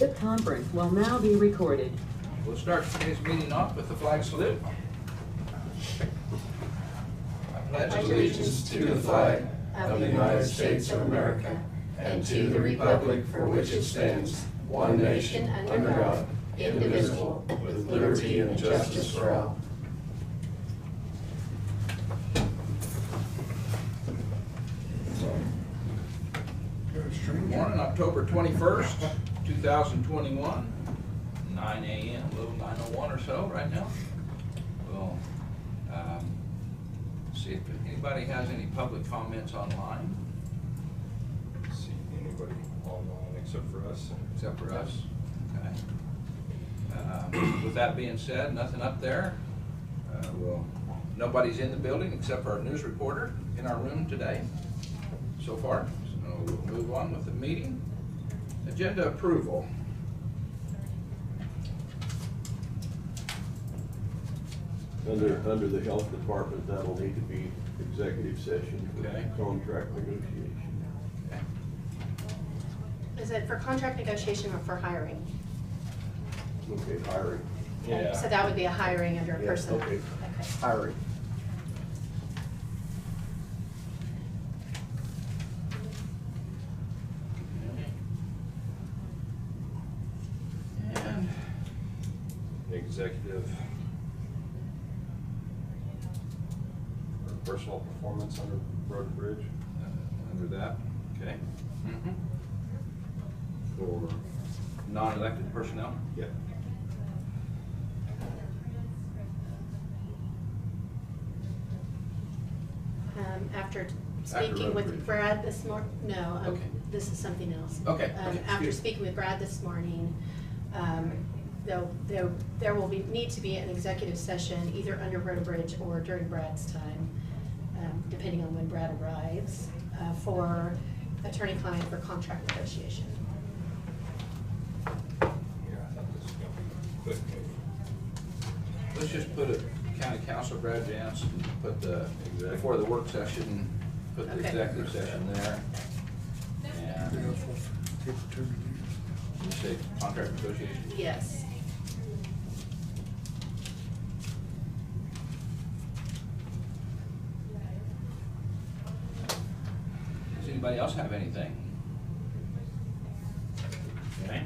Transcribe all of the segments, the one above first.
The conference will now be recorded. We'll start today's meeting off with the flag salute. I pledge Allegiance to the flag of the United States of America and to the republic for which it stands, one nation, under God, indivisible, with liberty and justice for all. Morning, October 21st, 2021, 9 a.m., a little 9:01 or so right now. We'll see if anybody has any public comments online. See anybody online except for us? Except for us. Okay. With that being said, nothing up there. Nobody's in the building except for our news reporter in our room today so far. So we'll move on with the meeting. Agenda approval. Under the health department, that'll need to be executive session for Okay. contract negotiation. Okay. Is it for contract negotiation or for hiring? Okay, hiring. Okay, so that would be a hiring under a Yeah, person. okay. Hiring. And Executive or personal performance under Road and Bridge under that, okay. for, Non-elected personnel. yeah. After Road speaking with Bridge. Brad this no, Okay. this is something else. Okay, okay, After excuse- speaking with Brad this morning, there will need to be an executive session either under Road and Bridge or during Brad's time, depending on when Brad arrives, for attorney-client for contract negotiation. Yeah, I thought this was gonna be quick. Let's just put it, County Council Brad Jance, and put the, before the work session, put the Okay. executive session there. And you say contract negotiation? Yes. Does anybody else have anything? Okay.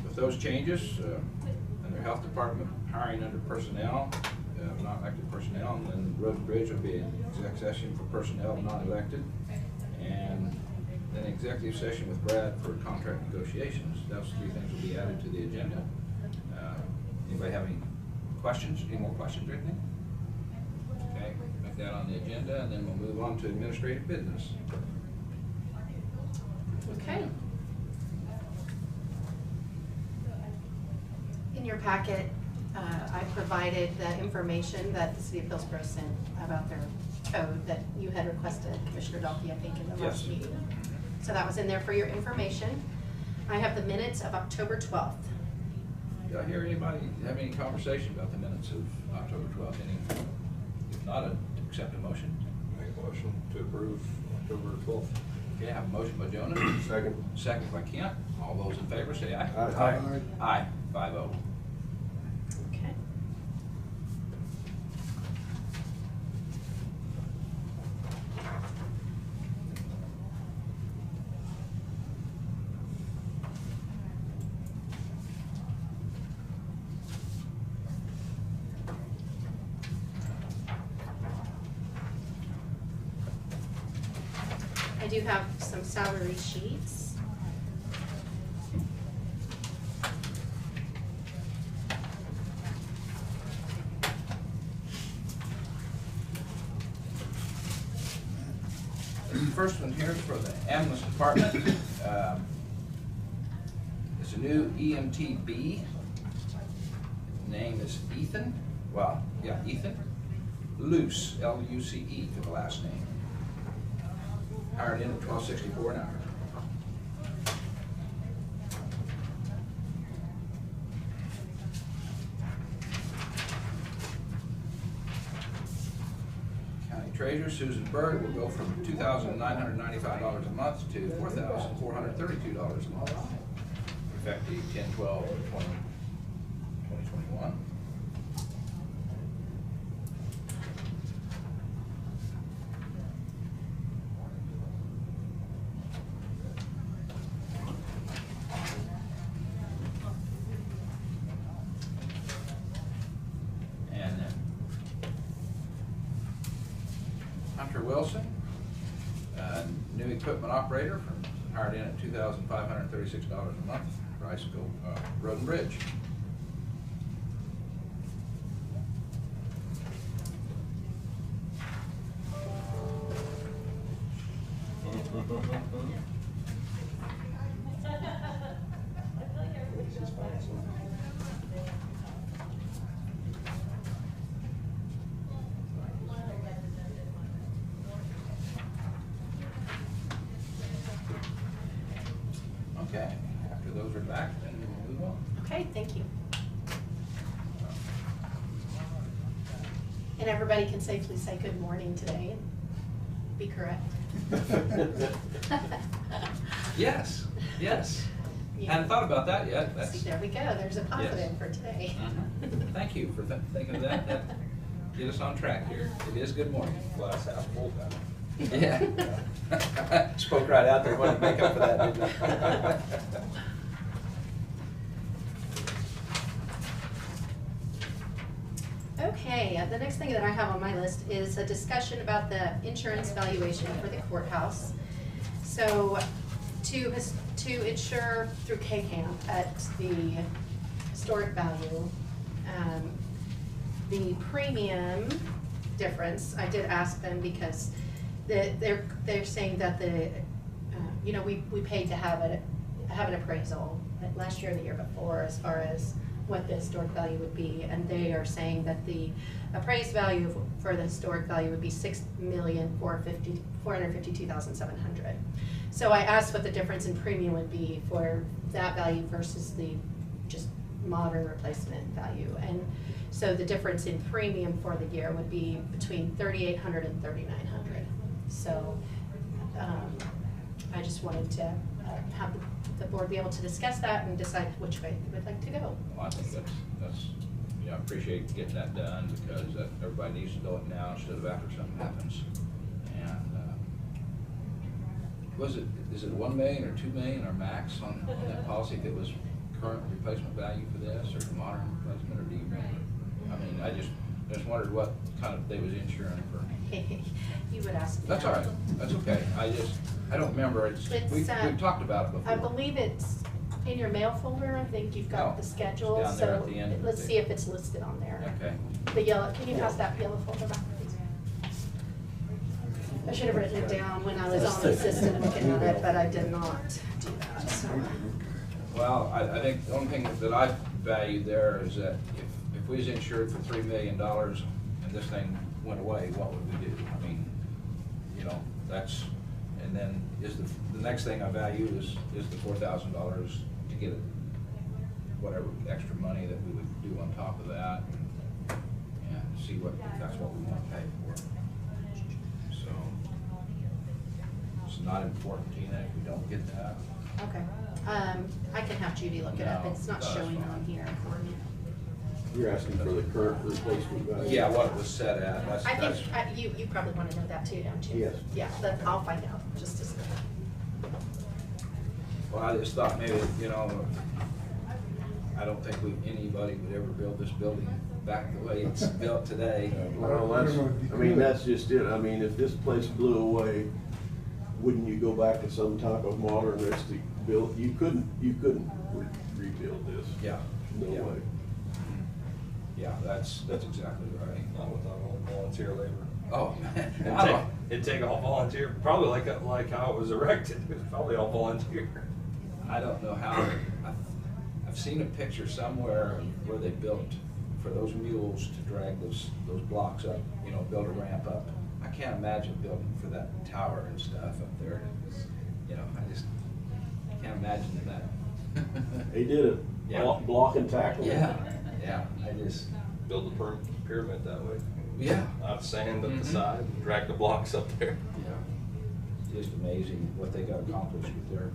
With those changes, under Health Department, hiring under personnel, not elected personnel, and then Road and Bridge will be an exec session for personnel not elected, and then executive session with Brad for contract negotiations. Those three things will be added to the agenda. Anybody have any questions? Any more questions or anything? Okay, make that on the agenda, and then we'll move on to administrative business. Okay. In your packet, I provided the information that the City of Hillsborough sent about their code that you had requested, Commissioner Dalkey, I think, in the last Yes. meeting. So that was in there for your information. I have the minutes of October 12th. Did I hear anybody have any conversation about the minutes of October 12th? Any? If not, I'd accept a motion. Make a motion to approve October 12th. Okay, I have a motion by Jonah, Second. second by Kent. All those in favor say aye. Aye. Aye, 5-0. Okay. I do have some salary sheets. The first one here is for the ambulance department. It's a new EMTB. Name is Ethan. Well, yeah, Ethan Luce, L-U-C-E for the last name. Hired in at $12.64 an hour. treasurer, Susan Bird, will go from $2,995 a month to $4,432 a month, effective 10/12/2021. And then Hunter Wilson, new equipment operator, hired in at $2,536 a month, price go Road and Bridge. Okay, after those are back, then we'll move on. Okay, thank you. And everybody can safely say good morning today. Be correct. Yes, yes. Yeah. Hadn't thought about that yet. See, there we go. There's a positive for today. Thank you for thinking of that. That get us on track here. It is good morning. Glass half full time. Yeah. Spoke right out there. Wanted to make up for that, didn't I? Okay, the next thing that I have on my list is a discussion about the insurance valuation for the courthouse. So to insure through K-Camp at the historic value, the premium difference, I did ask them because they're saying that we paid to have an appraisal last year or the year before as far as what the historic value would be, and they are saying that the appraised value for the historic value would be $6,452,700. So I asked what the difference in premium would be for that value versus the just modern replacement value, and so the difference in premium for the year would be between $3,800 and $3,900. So I just wanted to have the board be able to discuss that and decide which way they would like to go. Well, I think that's I appreciate getting that done because everybody needs to know it now instead of after something happens. And is it 1 million or 2 million or max on that policy if it was current replacement value for this or modern replacement, or do you remember? I mean, I just wondered what kind of they was insuring for. You would ask me. That's all right. That's okay. I don't remember. We've talked about it before. I believe it's in your mail folder. I think you've got the schedule. It's down there so at the end. let's see if it's listed on there. Okay. The yellow. Can you pass that yellow folder back, please? I should have written it down when I was on the system looking at it, but I did not do that. So. Well, I think the only thing that I value there is that if we was insured for $3 million and this thing went away, what would we do? I mean, that's, and then is the next thing I value is the $4,000 to get whatever extra money that we would do on top of that, and see if that's what we want to pay for. So it's not important, Tina, if we don't get that. Okay. I can have Judy look it up. It's not No, that's showing fine. on here for me. You're asking for the current replacement value? Yeah, what it was set at. I think you probably want to know that too, don't you? Yes. Yeah, I'll find out just a second. Well, I just thought maybe, I don't think anybody would ever build this building back the way it's built today. Well, that's just it. I mean, if this place blew away, wouldn't you go back to some type of modernistic build? You couldn't rebuild this. Yeah. No Yeah. way. Yeah, that's exactly right. Not without all volunteer labor. Oh, It'd take all volunteer, probably like how it was erected, it was probably all volunteer. I don't know how, I've seen a picture somewhere where they built for those mules to drag those blocks up, build a ramp up. I can't imagine building for that tower and stuff up there. I just can't imagine that. They did it. Yeah. Block and tackle. Yeah, I just, Build the pyramid that way. Yeah. Not sand up Mhm. the side, and drag the blocks up there. Yeah. Just amazing what they got accomplished with their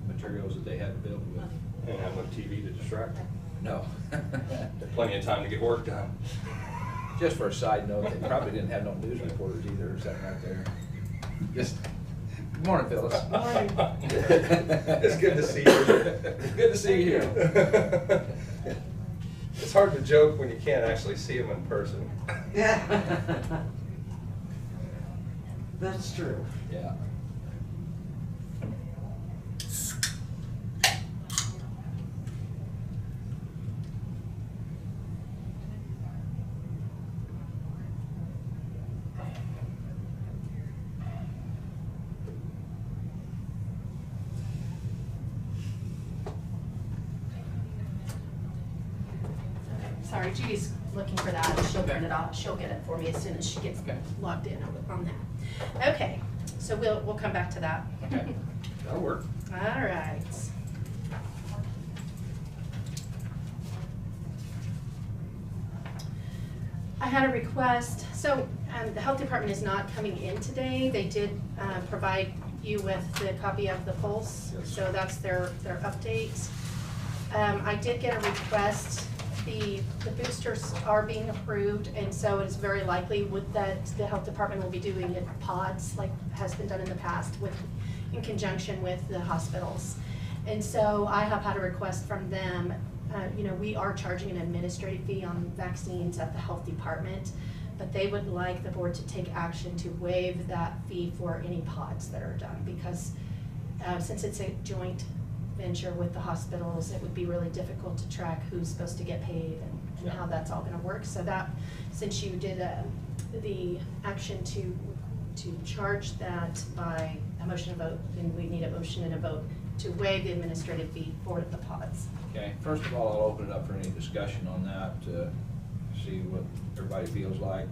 materials that they had to build with. And have no TV to distract them. No. Plenty of time to get work done. Just for a side note, they probably didn't have no news reporters either, sitting right there. Just, good morning, Phyllis. Morning. It's good to see you. Good to see you. It's hard to joke when you can't actually see them in person. That's true. Yeah. Sorry, Judy's looking for that. She'll print it off. She'll get it for me as soon as she gets Okay. logged in on that. Okay, so we'll come back to that. Okay. That'll work. All right. I had a request, so the health department is not coming in today. They did provide you with the copy of the pulse, Yes. so that's their update. I did get a request, the boosters are being approved, and so it is very likely that the health department will be doing it pods like has been done in the past in conjunction with the hospitals. And so I have had a request from them. We are charging an administrative fee on vaccines at the health department, but they would like the board to take action to waive that fee for any pods that are done, because since it's a joint venture with the hospitals, it would be really difficult to track who's supposed to get paid and how that's all gonna work. So that, since you did the action to charge that by a motion and vote, then we need a motion and a vote to waive the administrative fee for the pods. Okay, first of all, I'll open it up for any discussion on that, see what everybody feels like.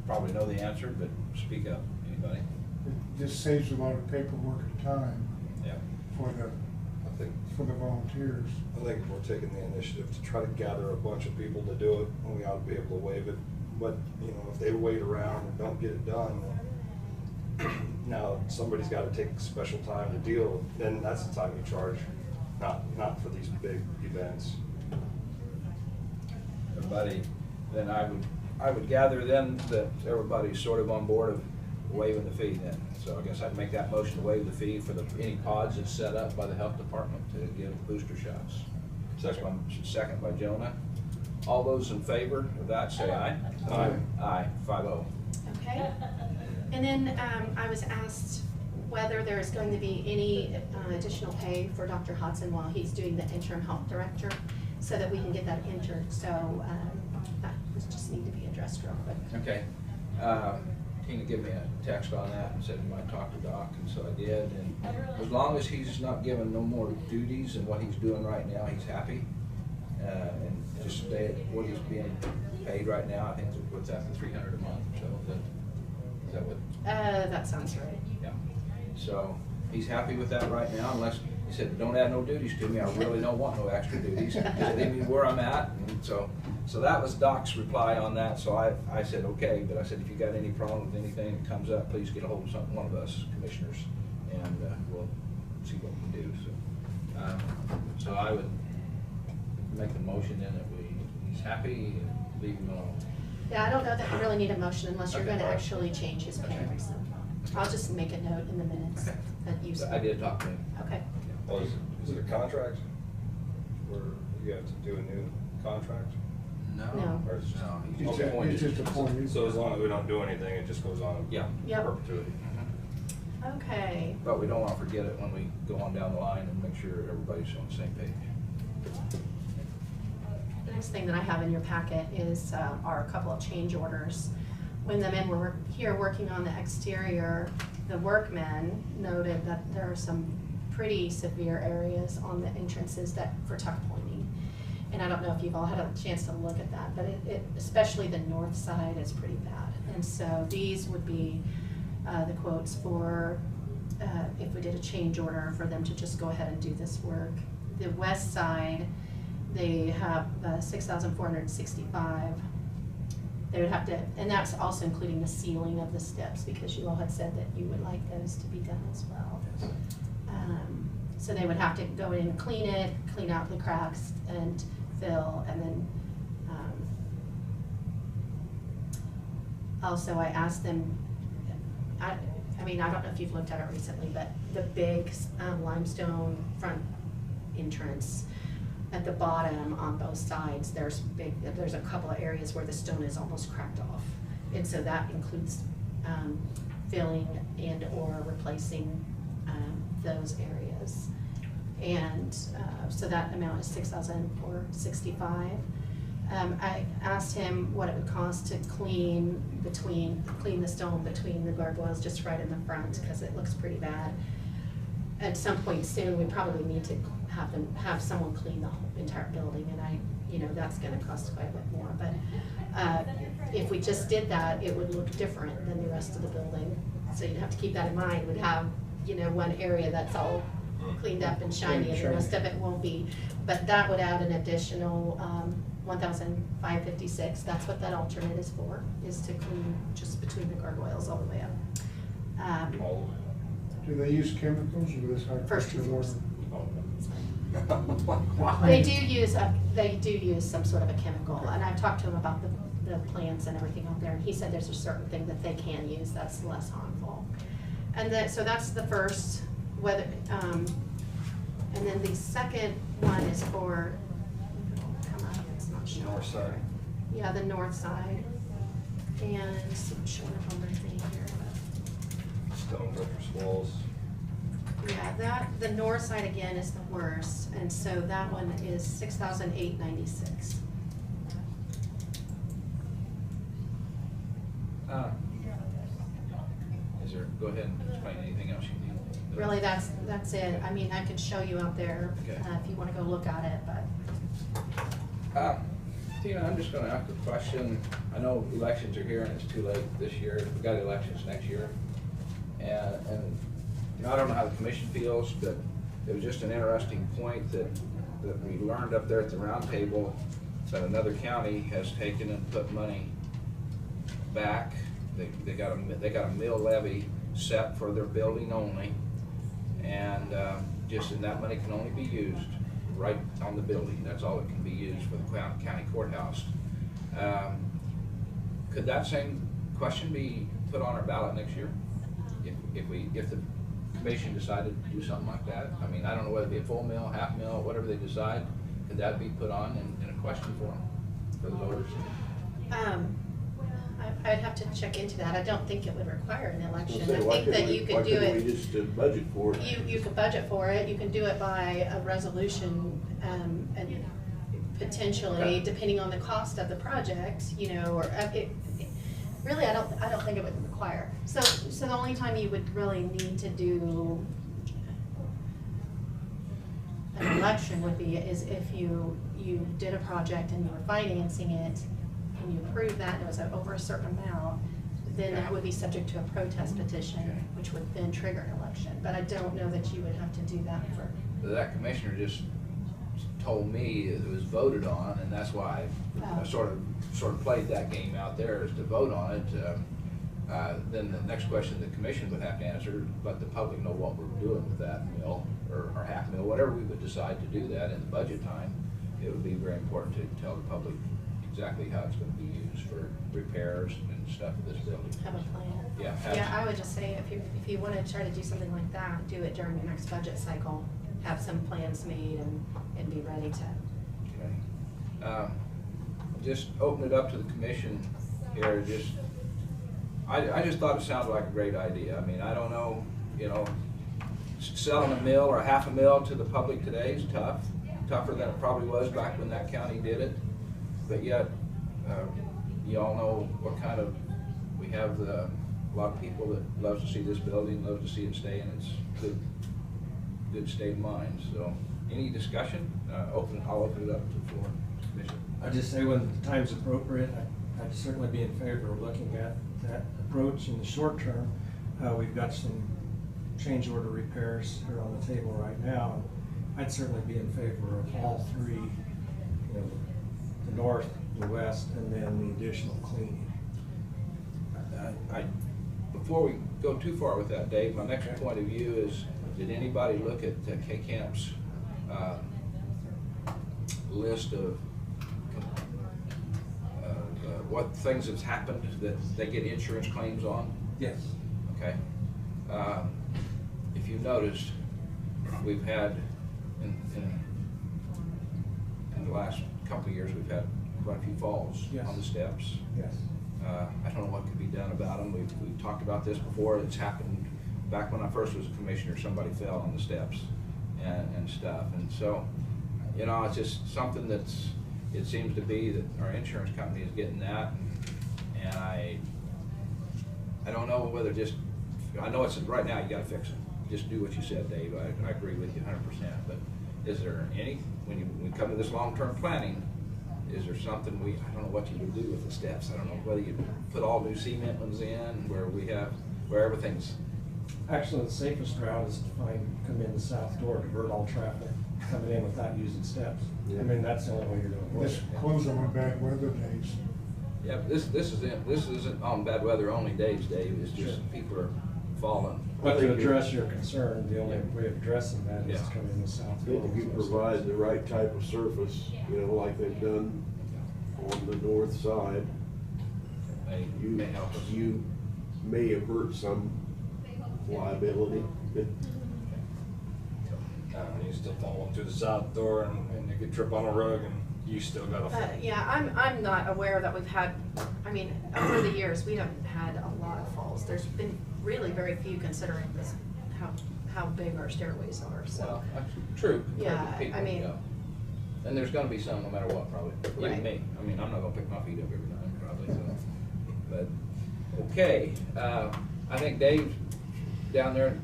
Probably know the answer, but speak up, anybody? It just saves a lot of paperwork and time Yeah. for the volunteers. I think if we're taking the initiative to try to gather a bunch of people to do it, we ought to be able to waive it. But, if they wait around and don't get it done, now somebody's gotta take special time to deal, then that's the time you charge, not for these big events. Everybody, then I would gather then that everybody's sort of on board of waiving the fee then. So I guess I'd make that motion to waive the fee for any pods that's set up by the health department to give booster shots. Second by Jonah. All those in favor of that, say aye. Aye. Aye, 5-0. Okay. And then I was asked whether there is going to be any additional pay for Dr. Hodson while he's doing the interim health director, so that we can get that entered. So that was just need to be addressed real quick. Okay. Tina gave me a text on that and said he might talk to Doc, and so I did. And as long as he's not given no more duties than what he's doing right now, he's happy. And just stay at what he's being paid right now. I think what's that, the $300 a month. So is that what? That sounds right. Yeah. So he's happy with that right now, unless he said, "Don't add no duties to me. I really don't want no extra duties. Just leave me where I'm at." And so that was Doc's reply on that. So I said, okay, but I said, if you got any problem with anything that comes up, please get a hold of one of us commissioners, and we'll see what we can do. So I would make the motion then that he's happy and leave him alone. Yeah, I don't know that you really need a motion unless you're Okay. going to actually change his pay. Okay. So I'll just make a note in the minutes Okay. that you So said. I did talk to him. Okay. Well, is it a contract? Where you have to do a new contract? No. Or it's just- No, he's It's just just, appointed. it's just appointed. So as long as we don't do anything, it just goes on Yeah. in Yep. perpetuity. Okay. But we don't want to forget it when we go on down the line and make sure everybody's on the same page. The next thing that I have in your packet is are a couple of change orders. When the men were here working on the exterior, the workmen noted that there are some pretty severe areas on the entrances for tuck pointing. And I don't know if you've all had a chance to look at that, but it especially the north side is pretty bad. And so these would be the quotes for if we did a change order for them to just go ahead and do this work. The west side, they have $6,465. They would have to, and that's also including the ceiling of the steps, because you all had said that you would like those to be done as well. So they would have to go in and clean it, clean out the cracks and fill, and then also I asked them, I mean, I don't know if you've looked at it recently, but the big limestone front entrance at the bottom on both sides, there's a couple of areas where the stone is almost cracked off. And so that includes filling and or replacing those areas. And so that amount is $6,465. I asked him what it would cost to clean the stone between the gargoyles just right in the front, because it looks pretty bad. At some point soon, we probably need to have someone clean the whole entire building, and that's gonna cost quite a bit more, but if we just did that, it would look different than the rest of the building. So you'd have to keep that in mind. We'd have, one area that's all cleaned up and shiny, and the rest of it won't be. But that would add an additional $1,556. That's what that alternate is for, is to clean just between the gargoyles all the way up. Do they use chemicals or this high First pressure and water? foremost. They do use some sort of a chemical, and I've talked to him about the plants and everything out there, and he said there's a certain thing that they can use that's less harmful. And so that's the first, whether, and then the second one is for, come up, it's not showing. North side. Yeah, the north side, and it's showing up on my thing here, but. Stone buttress walls. Yeah, the north side again is the worst, and so that one is $6,896. Go ahead and explain anything else you need. Really, that's it. I mean, I could show you out there Okay. if you want to go look at it, but. Tina, I'm just gonna ask a question. I know elections are here and it's too late this year. We've got elections next year. And I don't know how the commission feels, but it was just an interesting point that we learned up there at the round table, that another county has taken and put money back. They got a mill levy set for their building only, and that money can only be used right on the building. That's all it can be used for the county courthouse. Could that same question be put on our ballot next year? If the commission decided to do something like that? I mean, I don't know whether it be a full mill, half mill, whatever they decide. Could that be put on in a question for them, for the voters? I'd have to check into that. I don't think it would require an election. I Why think that you could do Why it. couldn't we just budget for it? You could budget for it. You can do it by a resolution, and potentially, Okay. depending on the cost of the project, or really, I don't think it would require. So the only time you would really need to do an election would be is if you did a project and you were financing it, and you approved that, and it was over a certain amount, then that would be subject to a protest petition, which would then trigger an election. But I don't know that you would have to do that for. That commissioner just told me it was voted on, and that's why I sort of played that game out there, is to vote on it. Then the next question the commission would have to answer, let the public know what we're doing with that mill or half mill, whatever we would decide to do that in the budget time. It would be very important to tell the public exactly how it's going to be used for repairs and stuff of this building. Have a plan. Yeah. Yeah, I would just say if you want to try to do something like that, do it during the next budget cycle. Have some plans made and be ready to. Okay. Just open it up to the commission here. I just thought it sounded like a great idea. I mean, I don't know, selling a mill or half a mill to the public today is tough. Tougher than it probably was back when that county did it. But yet, you all know what kind of, we have a lot of people that loves to see this building, loves to see it stay, and it's good state of mind. So, any discussion? I'll open it up to the floor. Commission. I'd just say when the time's appropriate, I'd certainly be in favor of looking at that approach in the short term. We've got some change order repairs here on the table right now. I'd certainly be in favor of all three, the north, the west, and then the additional cleaning. Before we go too far with that, Dave, my next point of view is, did anybody look at K-Camp's list of what things has happened that they get insurance claims on? Yes. Okay. If you noticed, we've had, in the last couple of years, we've had quite a few falls Yes. on the steps. Yes. I don't know what could be done about them. We've talked about this before. It's happened back when I first was a commissioner. Somebody fell on the steps and stuff. And so, you know, it's just something that's, it seems to be that our insurance company is getting that. And I don't know whether just, I know it's right now you gotta fix it. Just do what you said, Dave. I agree with you 100%. But is there any, when we come to this long-term planning, is there something I don't know what you would do with the steps. I don't know whether you put all new cement ones in where everything's. Actually, the safest route is to come in the south door, divert all traffic coming in without using steps. Yeah. I mean, that's the only way you're gonna avoid This it. close on bad weather days. Yeah, but this isn't on bad weather only days, Dave. It's just Sure. people are falling. But to address your concern, the only way of addressing that is Yeah. to come in the south I door. think if you provide the right type of surface, you know, like they've done on the north side, May help us. you may avert some liability. You still fall through the south door and you could trip on a rug and you still gotta fall. Yeah, I'm not aware that we've had, I mean, over the years, we haven't had a lot of falls. There's been really very few considering this, how big our stairways are, so. Well, that's true. compared to Yeah, people, I mean- yeah. And there's gonna be some no matter what, probably. Even Right. me. I mean, I'm not gonna pick my feet up every night, probably, so. But, okay, I think Dave down there,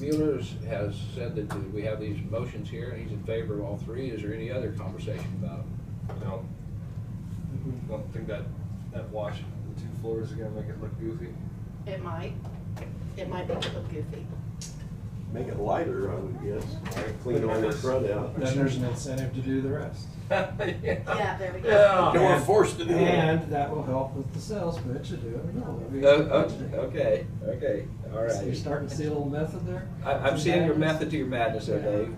Mueller's has said that we have these motions here, and he's in favor of all three. Is there any other conversation about them? Don't think that washing the 2 floors is gonna make it look goofy. It might make it look goofy. Make it lighter, I would guess. Clean all the crud out. Then there's an incentive to do the rest. Yeah, there we go. Yeah. They were forced to do it. And that will help with the sales pitch to do it. No, that'd be budgeting. Okay, all So you're right. starting to see a little method there? I'm seeing your method to your madness there, Dave.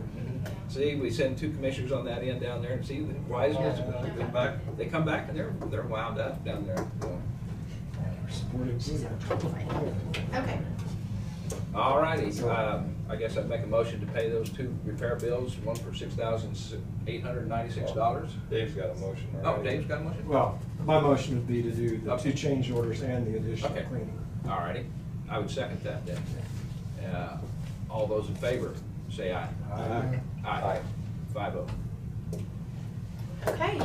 See, we send 2 commissioners on that end down there and see the wise ones. They come back and they're wound up down there. So. Supporting She's okay. All righty, I guess I'd make a motion to pay those 2 repair bills, one for $6,896. Dave's got a motion Oh, already. Dave's got a motion? Well, my motion would be to do the Okay. 2 change orders and the additional Okay. cleaning. All righty, I would second that then. All those in favor, say aye. Aye. Aye. 5-0. Okay,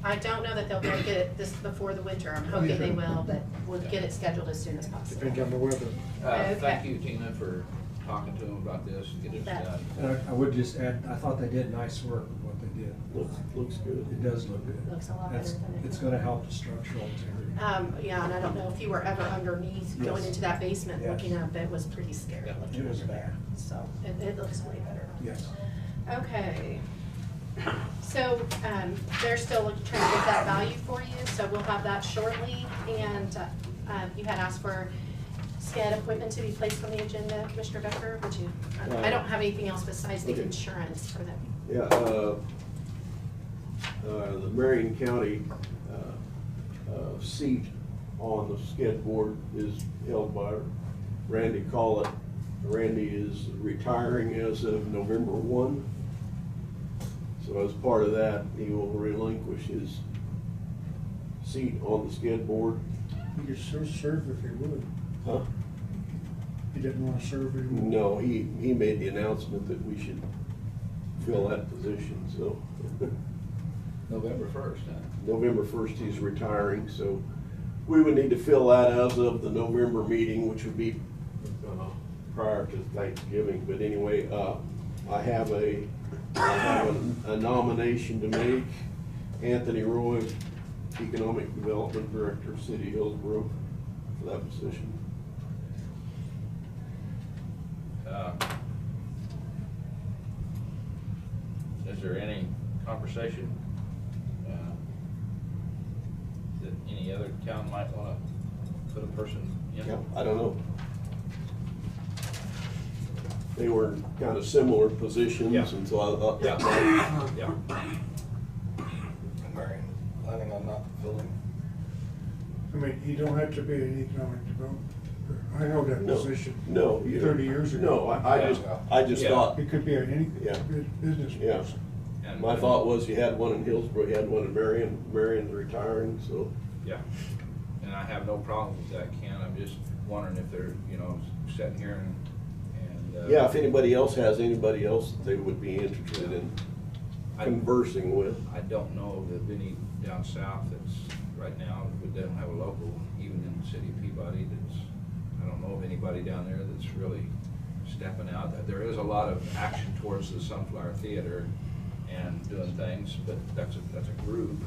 I don't know that they'll be able to get it this before the winter. I'm hoping they will, but we'll get it scheduled as soon as possible. Depends on the weather. Okay. Thank you, Tina, for talking to them about this, get it bet. done. And I would just add, I thought they did nice work with what they did. Looks good. It does look good. Looks a lot That's- better than it It's did. gonna help the structural integrity. Yeah, and I don't know if you were ever underneath, going Yes. into that basement, Yes. looking up, it was pretty scary Yeah. looking It was under there. bad. So it looks way better. Yes. Okay. So, they're still trying to get that value for you, so we'll have that shortly. And, you had asked for SCED appointment to be placed on the agenda, Commissioner Becker, would you? I don't have anything else besides the Okay. insurance for them. Yeah, the Marion County seat on the SCED board is held by Randy Collett. Randy is retiring as of November 1. So as part of that, he will relinquish his seat on the SCED board. He could serve if he would. Huh? He didn't want to serve anymore. No, he made the announcement that we should fill that position, so. November 1st, huh? November 1st, he's retiring, so we would need to fill that as of the November meeting, which would be prior to Thanksgiving. But anyway, I have a nomination to make. Anthony Roy, Economic Development Director, City of Hillsborough, for that position. Is there any conversation? any other town might wanna put a person in? Yeah, I don't know. They were in kind of similar positions, Yeah. and so I thought that Yeah. Marion, planning on not filling. I mean, you don't have to be an economic developer. I know that No, position. no, you 30 years ago. No, I just Yeah. thought, It could be any Yeah. business yeah. person. And- My thought was you had one in Hillsborough, you had one in Marion, Marion's retiring, so. Yeah, and I have no problem with that, Ken, I'm just wondering if they're, sitting here and. Yeah, if anybody else has anybody else that they would be interested in conversing with. I don't know of any down south that's, right now, they don't have a local, even in the city of Peabody, I don't know of anybody down there that's really stepping out. There is a lot of action towards the Sunflower Theater and doing things, but that's a group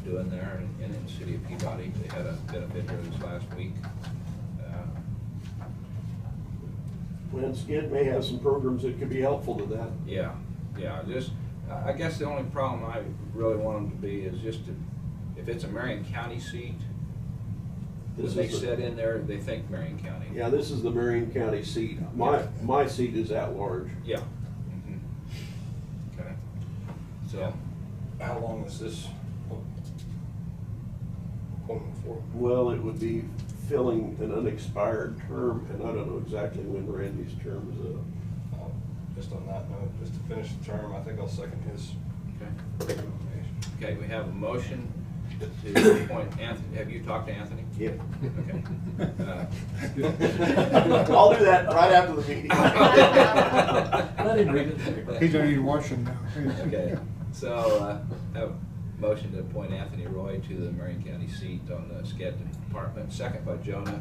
doing there, and in the city of Peabody, they had a benefit here this last week. Well, Skid may have some programs that could be helpful to that. Yeah, I guess the only problem I really want them to be is just if it's a Marion County seat, when This they is the- sit in there, they think Marion County. Yeah, this is the Marion County seat. My seat is at large. Yeah. Mhm. Okay. So, How long is this appointment for? Well, it would be filling an unexpired term, and I don't know exactly when Randy's term is up. Just on that note, just to finish the term, I think I'll second his okay. nomination. Okay, we have a motion to appoint Anthony. Have you talked to Anthony? Yep. Okay. I'll do that right after the meeting. Let him read it. He don't even watch them now. Okay, so, have a motion to appoint Anthony Roy to the Marion County seat on the SCED department, second by Jonah.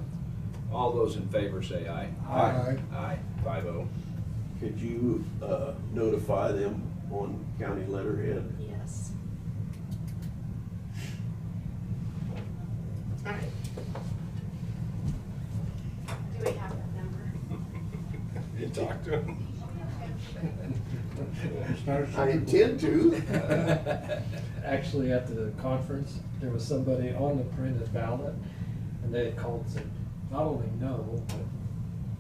All those in favor say aye. Aye. Aye, 5-0. Could you notify them on county letterhead? Yes. All right. Do we have that number? You talked to him? It's not a I intend to. Actually, at the conference, there was somebody on the printed ballot, and they had called and said, not only no, but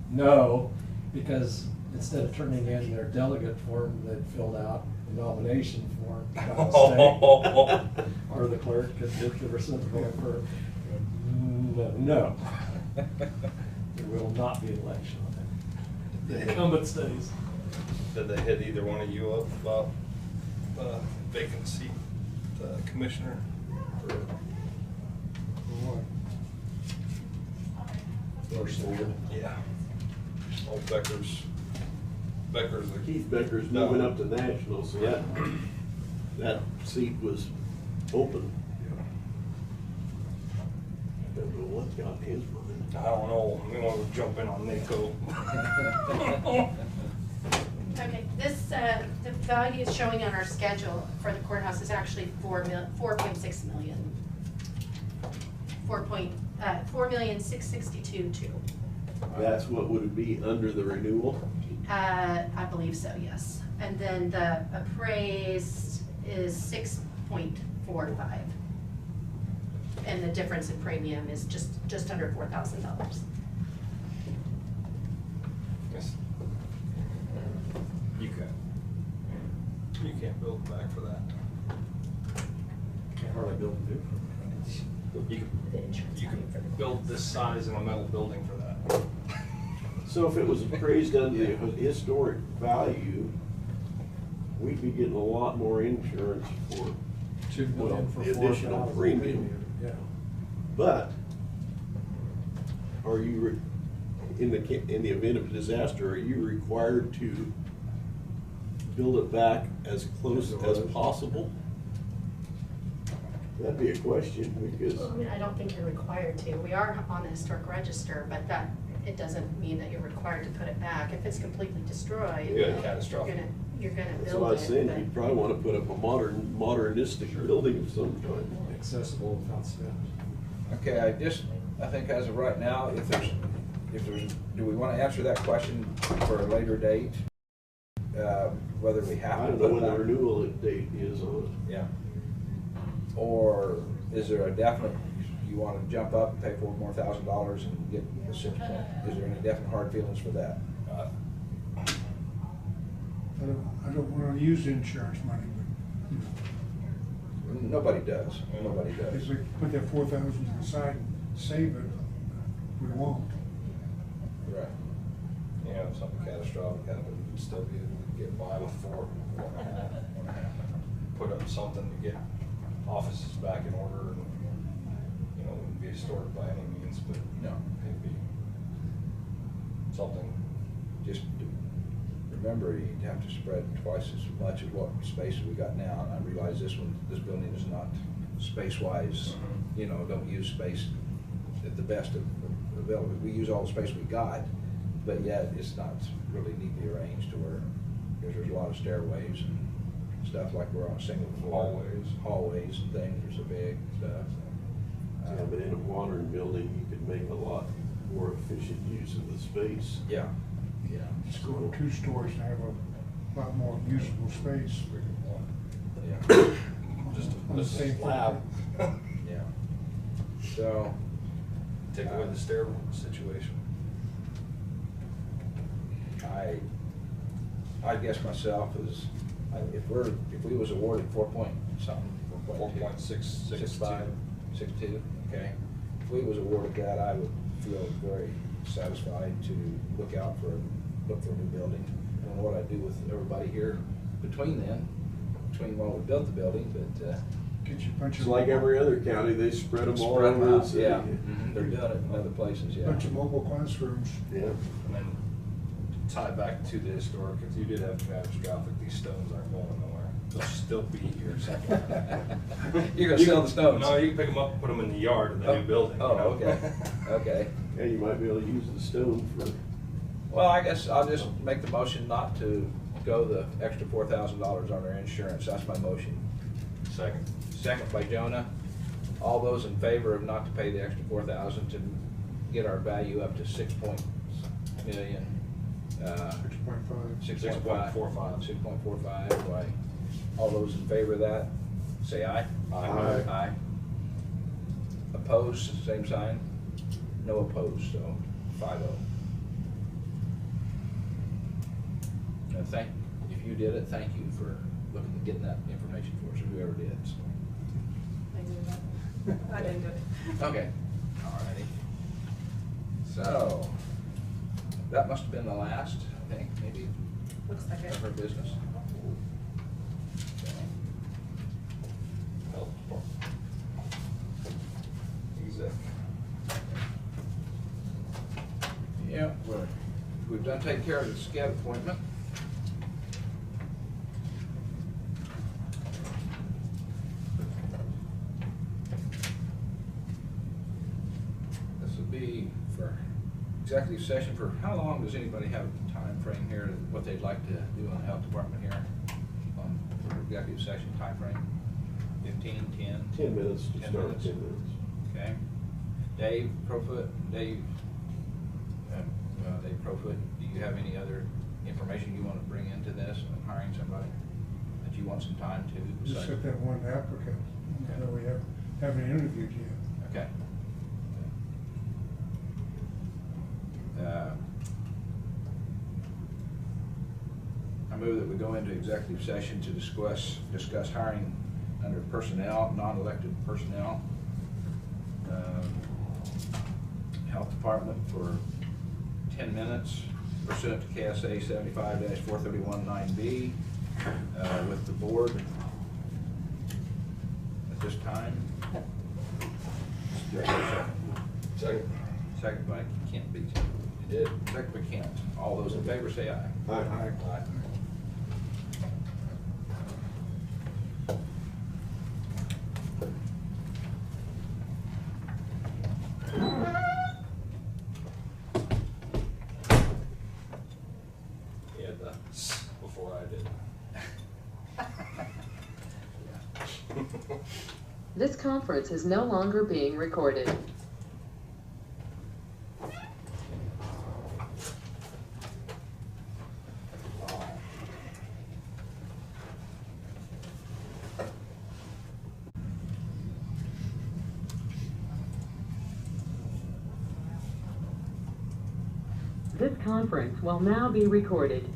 no, because instead of turning in their delegate form, they'd filled out the nomination form by mistake. Or the clerk could give her something for, no. There will not be an election on it. The incumbent stays. Did they hit either one of you up about vacant seat, commissioner? Or something. Yeah. Old Becker's the. Keith Becker's moving up to national, so that seat was open. Don't know what got in his mind. I don't know, we want to jump in on NACO. Okay, this, the value is showing on our schedule for the courthouse is actually 4.6 million. 4,662,200. That's what would it be under the renewal? I believe so, yes. And then the appraised is 6.45. And the difference in premium is just under $4,000. Yes. You can't build back for that. Can't hardly build a new. You The insurance can value for the build this size in a metal building for that. So if it was appraised under the historic value, we'd be getting a lot more insurance for, 2 million for the additional 4,000 premium. Yeah. but are you, in the event of a disaster, are you required to build it back as close as possible? That'd be a question, because Well, I mean, I don't think you're required to. We are on the historic register, but it doesn't mean that you're required to put it back. If it's completely destroyed, Yeah, catastrophic. you're gonna that's build what I was saying, it, you'd probably wanna put up a modernistic building of some kind. Accessible without steps. Okay, I think as of right now, if there's, do we want to answer that question for a later date? Whether we have I to don't know put when it the back? renewal date is on Yeah. Or is there a definite, you wanna jump up and pay $4 more thousand and get the 6 point? Is there any definite hard feelings for that? I don't wanna use the insurance money, but, Nobody does, nobody if does. we put that 4,000 aside and save it, we won't. Right. You know, if something catastrophic happened, you'd still be able to get by with 4. Put up something to get offices back in order, and, you know, wouldn't be historic by any means, but No. it'd be something. Just remember, you'd have to spread twice as much of what space we got now. And I realize this building is not space-wise, you know, don't use space at the best of available. We use all the space we got, but yet it's not really neatly arranged to where, because there's a lot of stairways and stuff, like we're on a single floor. Hallways and things are so big and stuff. Yeah, but in a modern building, you could make a lot more efficient use of the space. Yeah, yeah. Just go to 2 stories and have a lot more usable space. Yeah. Just On the a same slab. Yeah. So, Take away the stair situation. I guess myself is, if we was awarded 4.662. 62, okay. If we was awarded that, I would feel very satisfied to look for a new building. I don't know what I'd do with everybody here between while we built the building, but, Get you a bunch It's of. like every other county, they spread them all spread 'em over the out, city. yeah. They're doing it in other places, yeah. Bunch of mobile classrooms. Yeah. And then tie back to the historic, if you did have catastrophic, these stones aren't going nowhere. They'll still be here somewhere. You're gonna sell the stones? No, you can pick them up and put them in the yard of the new building. you Oh, know? okay, okay. Yeah, you might be able to use the stone for, Well, I guess I'll just make the motion not to go the extra $4,000 on our insurance. That's my motion. Second. Second by Jonah. All those in favor of not to pay the extra $4,000 to get our value up to 6 million. 6.5. 6.45. 6.45. Why? All those in favor of that, say aye. Aye. Aye. Opposed, same sign. No opposed, so 5-0. If you did it, thank you for getting that information for us, or whoever did. So. I didn't do it. Okay, alrighty. So, that must have been the last, I think, maybe, Looks like it. of her business. Okay. Health department. Exec. Yeah, we've done take care of the SCAD appointment. This will be for executive session. For how long does anybody have a time frame here, what they'd like to do in the health department here? For executive session time frame? 15, 10? 10 minutes to 10 start, minutes. 10 minutes. Okay. Dave Profoot, Dave Profoot, do you have any other information you want to bring into this on hiring somebody that you want some time to? Just set that one applicant, that we haven't interviewed yet. Okay. I move that we go into executive session to discuss hiring under personnel, non-elected personnel, health department for 10 minutes pursuant to KSA 75-4319B with the board at this time. Second. Second by Kent Beach. You did. Second by Kent. All those in favor say aye. Aye. Aye. He had the before I did. This conference is no longer being recorded. This conference will now be recorded.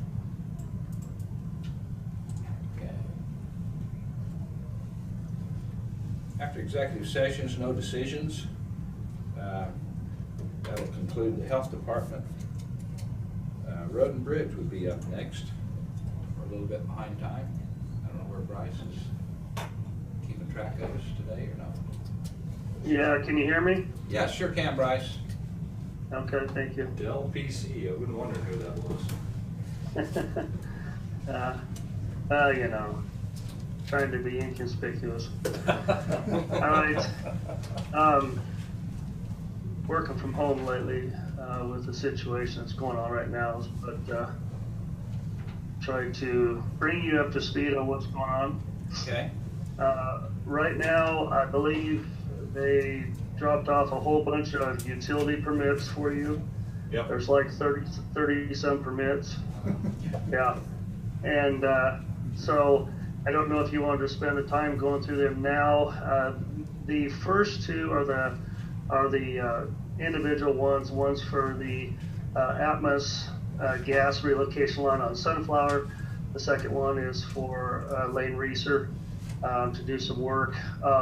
Okay. After executive sessions, no decisions. That'll conclude the health department. Road and Bridge would be up next. We're a little bit behind time. I don't know where Bryce is keeping track of us today or not. Yeah, can you hear me? Yeah, sure can, Bryce. Okay, thank you. Dell PC, I wouldn't wonder who that was. You know, trying to be inconspicuous. All right. Working from home lately with the situation that's going on right now, but try to bring you up to speed on what's going on. Okay. Right now, I believe they dropped off a whole bunch of utility permits for you. Yep. There's like 30 some permits. Yeah. And so I don't know if you wanted to spend the time going through them now. The first two are the individual ones. One's for the Atmos gas relocation line on Sunflower. The second one is for Lane Reeser to do some work.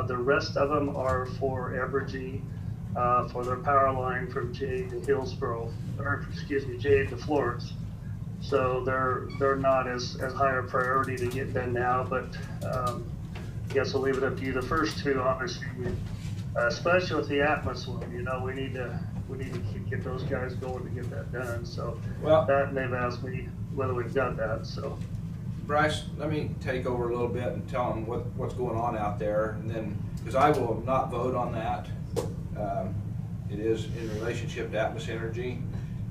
The rest of them are for Evergy for their power line from Jade to Hillsboro, or excuse me, Jade to Florence. So they're not as high a priority to get done now, but I guess I'll leave it up to you. The first two, obviously, especially with the Atmos one, you know, we need to get those guys going to get that done. So that, and they've asked me whether we've got that. So Bryce, let me take over a little bit and tell them what's going on out there, and then, because I will not vote on that. It is in relationship to Atmos Energy,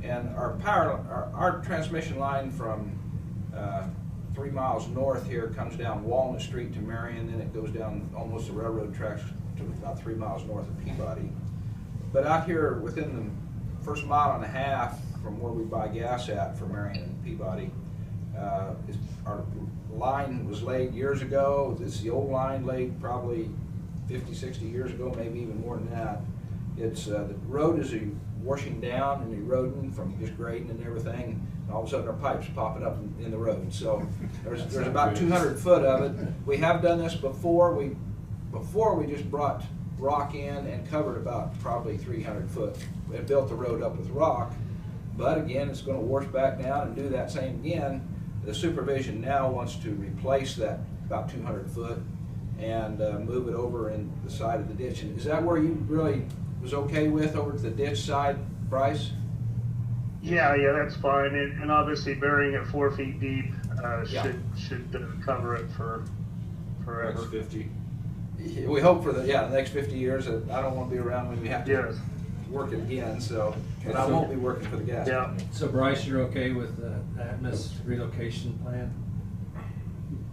and our transmission line from 3 miles north here comes down Walnut Street to Marion, then it goes down almost the railroad tracks to about 3 miles north of Peabody. But out here within the first mile and a half from where we buy gas at for Marion and Peabody, our line was laid years ago. It's the old line laid probably 50, 60 years ago, maybe even more than that. It's the road is washing down and eroding from just grading and everything, and all of a sudden our pipes popping up in the road. So there's about 200 foot of it. We have done this before. Before we just brought rock in and covered about probably 300 foot and built the road up with rock. But again, it's going to wash back down and do that same again. The supervision now wants to replace that about 200 foot and move it over in the side of the ditch. And is that where you really was okay with, over to the ditch side, Bryce? Yeah, that's fine. And obviously burying it 4 feet deep should cover it for forever. Next 50. We hope for the next 50 years. I don't want to be around when we have to work it again. So, but I won't be working for the gas company. So Bryce, you're okay with the Atmos relocation plan?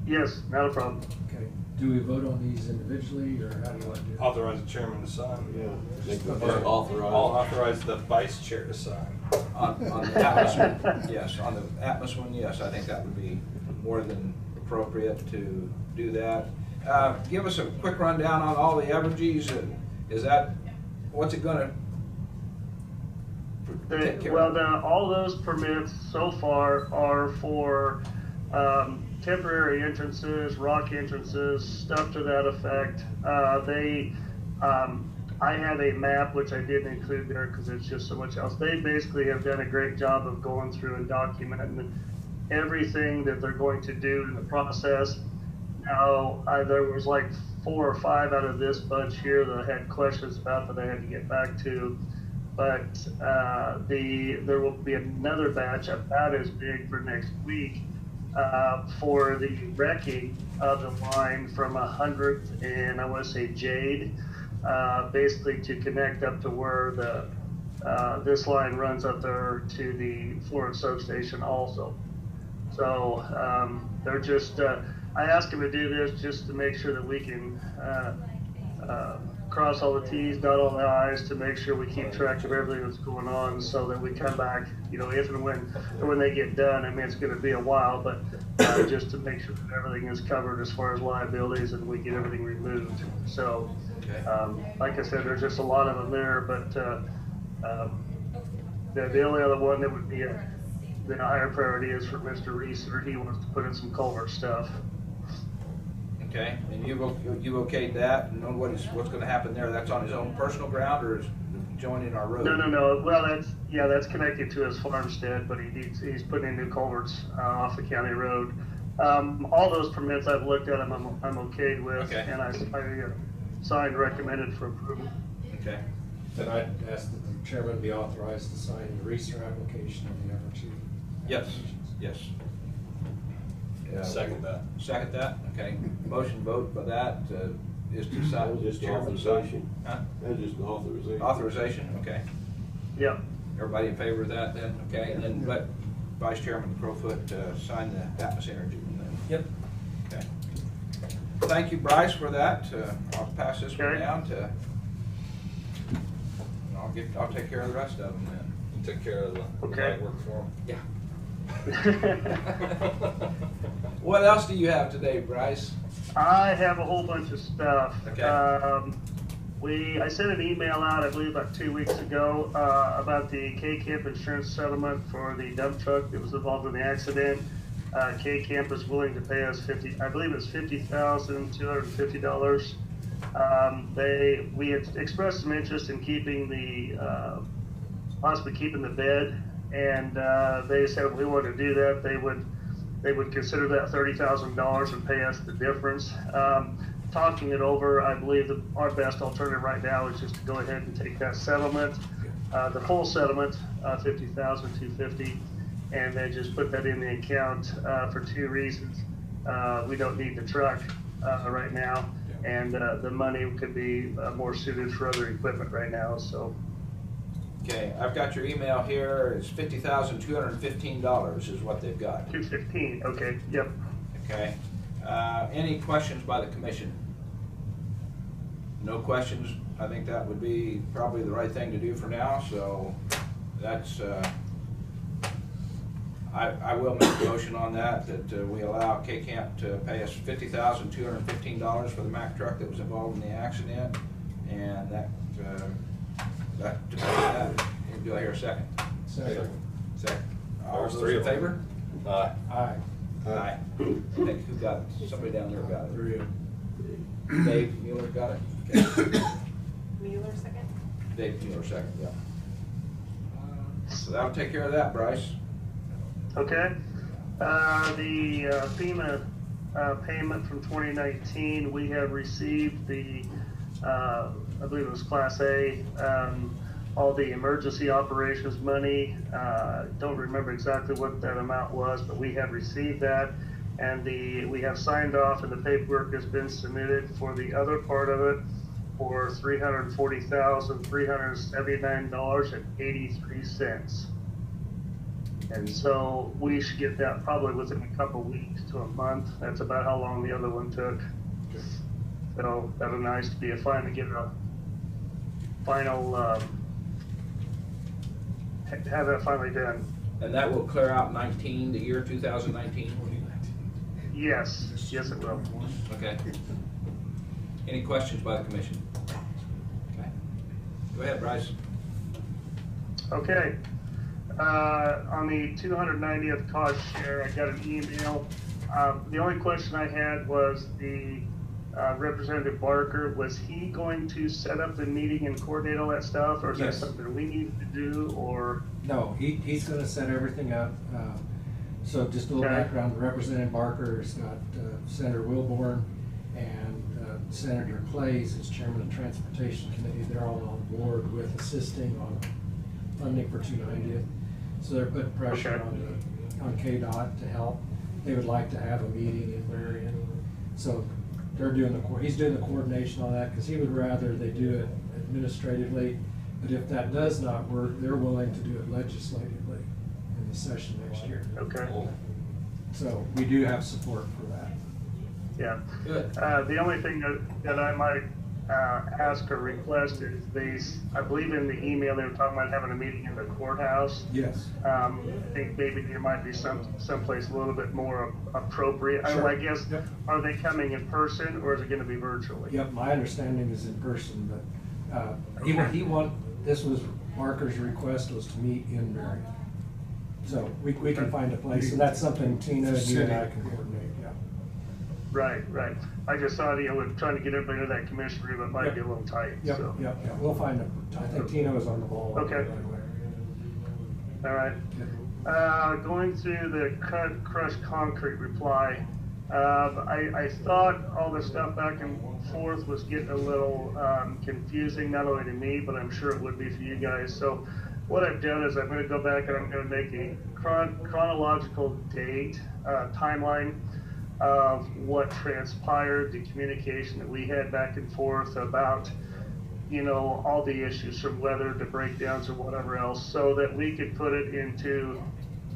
Yes, not a problem. Okay. Do we vote on these individually, or how do you want to do it? Authorize the chairman to sign. Yeah. Or I'll authorize the vice chair to sign. On the Atmos one, yes. On the Atmos one, yes. I think that would be more than appropriate to do that. Give us a quick rundown on all the Evergys. Is that, what's it going to take care of? Well, all those permits so far are for temporary entrances, rock entrances, stuff to that effect. I have a map, which I didn't include there because it's just so much else. They basically have done a great job of going through and documenting everything that they're going to do in the process. Now, there was like 4 or 5 out of this bunch here that I had questions about that I had to get back to. But there will be another batch about as big for next week for the wrecking of the line from 100th and I want to say Jade, basically to connect up to where this line runs up there to the Florence substation also. So they're just, I asked them to do this just to make sure that we can cross all the T's, dot all the I's, to make sure we keep track of everything that's going on, so that we come back, you know, if and when they get done. I mean, it's going to be a while, but just to make sure that everything is covered as far as liabilities and we get everything removed. So, like I said, there's just a lot of them there, but The only other one that would be the higher priority is for Mr. Reeser. He wants to put in some culvert stuff. Okay, and you okayed that, and know what's gonna happen there? That's on his own personal ground, or is joining our road? No. Well, that's connected to his farmstead, but he's putting in new culverts off the county road. All those permits I've looked at, I'm okayed with, Okay. and I signed recommended for approval. Okay, Then I'd ask that the chairman be authorized to sign the Reeser application of the other two. yes, yes. Yeah. Second that. Second that, okay. Motion vote for that is to sign. That was just chairman authorization. Huh? That's just an authorization. Authorization, okay. Yep. Everybody in favor of that then, okay? And then let Vice Chairman Crowfoot sign the Atmos Energy one then. Yep. Okay. Thank you, Bryce, for that. I'll pass this one Okay. down to, and I'll take care of the rest of them then. You took care of the Okay. light work for him. Yeah. What else do you have today, Bryce? I have a whole bunch of stuff. Okay. I sent an email out, I believe about 2 weeks ago, about the K-Camp insurance settlement for the dump truck that was involved in the accident. K-Camp is willing to pay us $50,250. We had expressed some interest in keeping possibly keeping the bed, and they said if we wanted to do that, they would consider that $30,000 and pay us the difference. Talking it over, I believe our best alternative right now is just to go ahead and take that settlement, the full settlement, $50,250, and then just put that in the account for two reasons. We don't need the truck right now, and the money could be more suited for other equipment right now. So. Okay, I've got your email here. It's $50,215 is what they've got. 215. Okay. Yep. Okay. Any questions by the commission? No questions. I think that would be probably the right thing to do for now. So that's. I will make a motion on that we allow K-Camp to pay us $50,215 for the Mack truck that was involved in the accident, and to pay that. Do I hear a second? Second. Second. All There's those three in of them. favor? Aye. Aye. Aye. Think who got it? Somebody down there got it. Three of them. Dave Mueller got it? Okay. Mueller second? Dave Mueller second, yeah. So that'll take care of that, Bryce. Okay. The FEMA payment from 2019, we have received the, I believe it was Class A, all the emergency operations money. Don't remember exactly what that amount was, but we have received that. And we have signed off and the paperwork has been submitted for the other part of it for $340,379.83. And so we should get that probably within a couple weeks to a month. That's about how long the other one took. So that'll be nice to get a final, have that finally done. And that will clear out 19, the year 2019? Yes, it will. Okay. Any questions by the commission? Okay. Go ahead, Bryce. Okay. On the 290th cost share, I got an email. The only question I had was the Representative Barker, was he going to set up the meeting and coordinate all that stuff, or is Yes. that something we need to do, or? No, he's gonna set everything up. So just a little Okay. background, Representative Barker's got Senator Wilborn and Senator Clays as chairman of Transportation Committee. They're all on board with assisting on funding for 290th. So they're putting pressure Okay. on KDOT to help. They would like to have a meeting in Marion. So he's doing the coordination on that because he would rather they do it administratively. But if that does not work, they're willing to do it legislatively in the session next year. Okay, So we do have support for that. yeah. Good. The only thing that I might ask or request is I believe in the email they were talking about having a meeting in the courthouse. Yes. I think maybe there might be someplace a little bit more appropriate. Sure. I guess, Yep. are they coming in person or is it gonna be virtually? Yep, my understanding is in person, but Okay. this was Marker's request was to meet in Marion. So we can find a place, and that's something Tina, you and I can coordinate, yeah. Right. I just thought, with trying to get everybody to that commission room, it might be a little tight, Yep, so. yep, we'll find I think Tina was on the ball. Okay. Right away. All right. Going through the crushed concrete reply, I thought all the stuff back and forth was getting a little confusing, not only to me, but I'm sure it would be for you guys. So what I've done is I'm going to go back and I'm going to make a chronological date, timeline of what transpired, the communication that we had back and forth about, all the issues from weather to breakdowns or whatever else, so that we could put it into,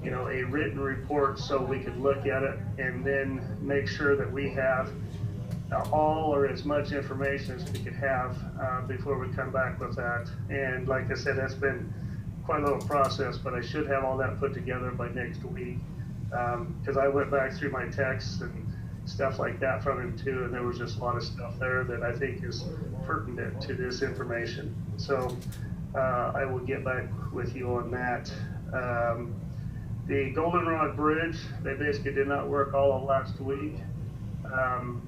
a written report so we could look at it and then make sure that we have all or as much information as we could have before we come back with that. And like I said, that's been quite a little process, but I should have all that put together by next week. Because I went back through my texts and stuff like that from him too, and there was just a lot of stuff there that I think is pertinent to this information. So I will get back with you on that. The Goldenrod Bridge, they basically did not work all of last week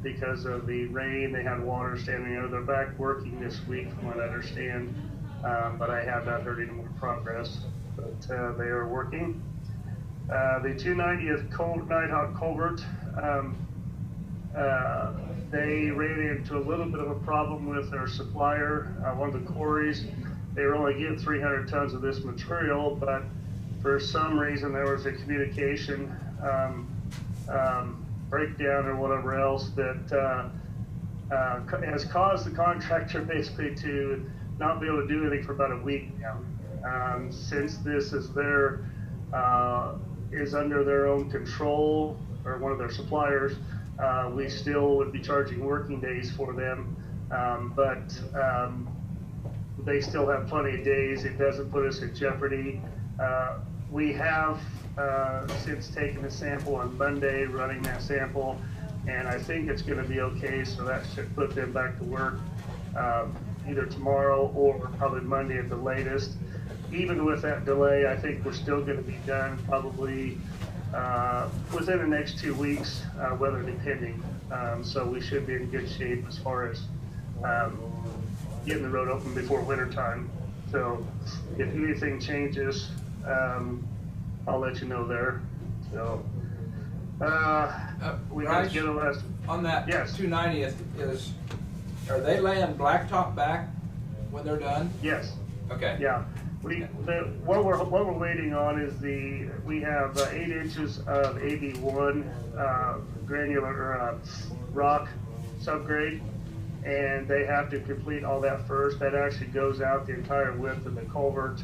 because of the rain. They had water standing there. They're back working this week from what I understand, but I have not heard any more progress, but they are working. The 290th Nighthawk Culvert, they ran into a little bit of a problem with their supplier, one of the quarries. They were only getting 300 tons of this material, but for some reason there was a communication breakdown or whatever else that has caused the contractor basically to not be able to do anything for about a week now. Since this is is under their own control, or one of their suppliers, we still would be charging working days for them, but they still have plenty of days. It doesn't put us in jeopardy. We have since taken a sample on Monday, running that sample, and I think it's going to be okay, so that should put them back to work either tomorrow or probably Monday at the latest. Even with that delay, I think we're still going to be done probably within the next 2 weeks, weather depending. So we should be in good shape as far as getting the road open before winter time. So if anything changes, I'll let you know there. So we got to get a list. On that, yes. 290th are they laying blacktop back when they're done? Yes. Okay. Yeah. What we're waiting on is we have 8 inches of AB1 granular rock subgrade, and they have to complete all that first. That actually goes out the entire width of the culvert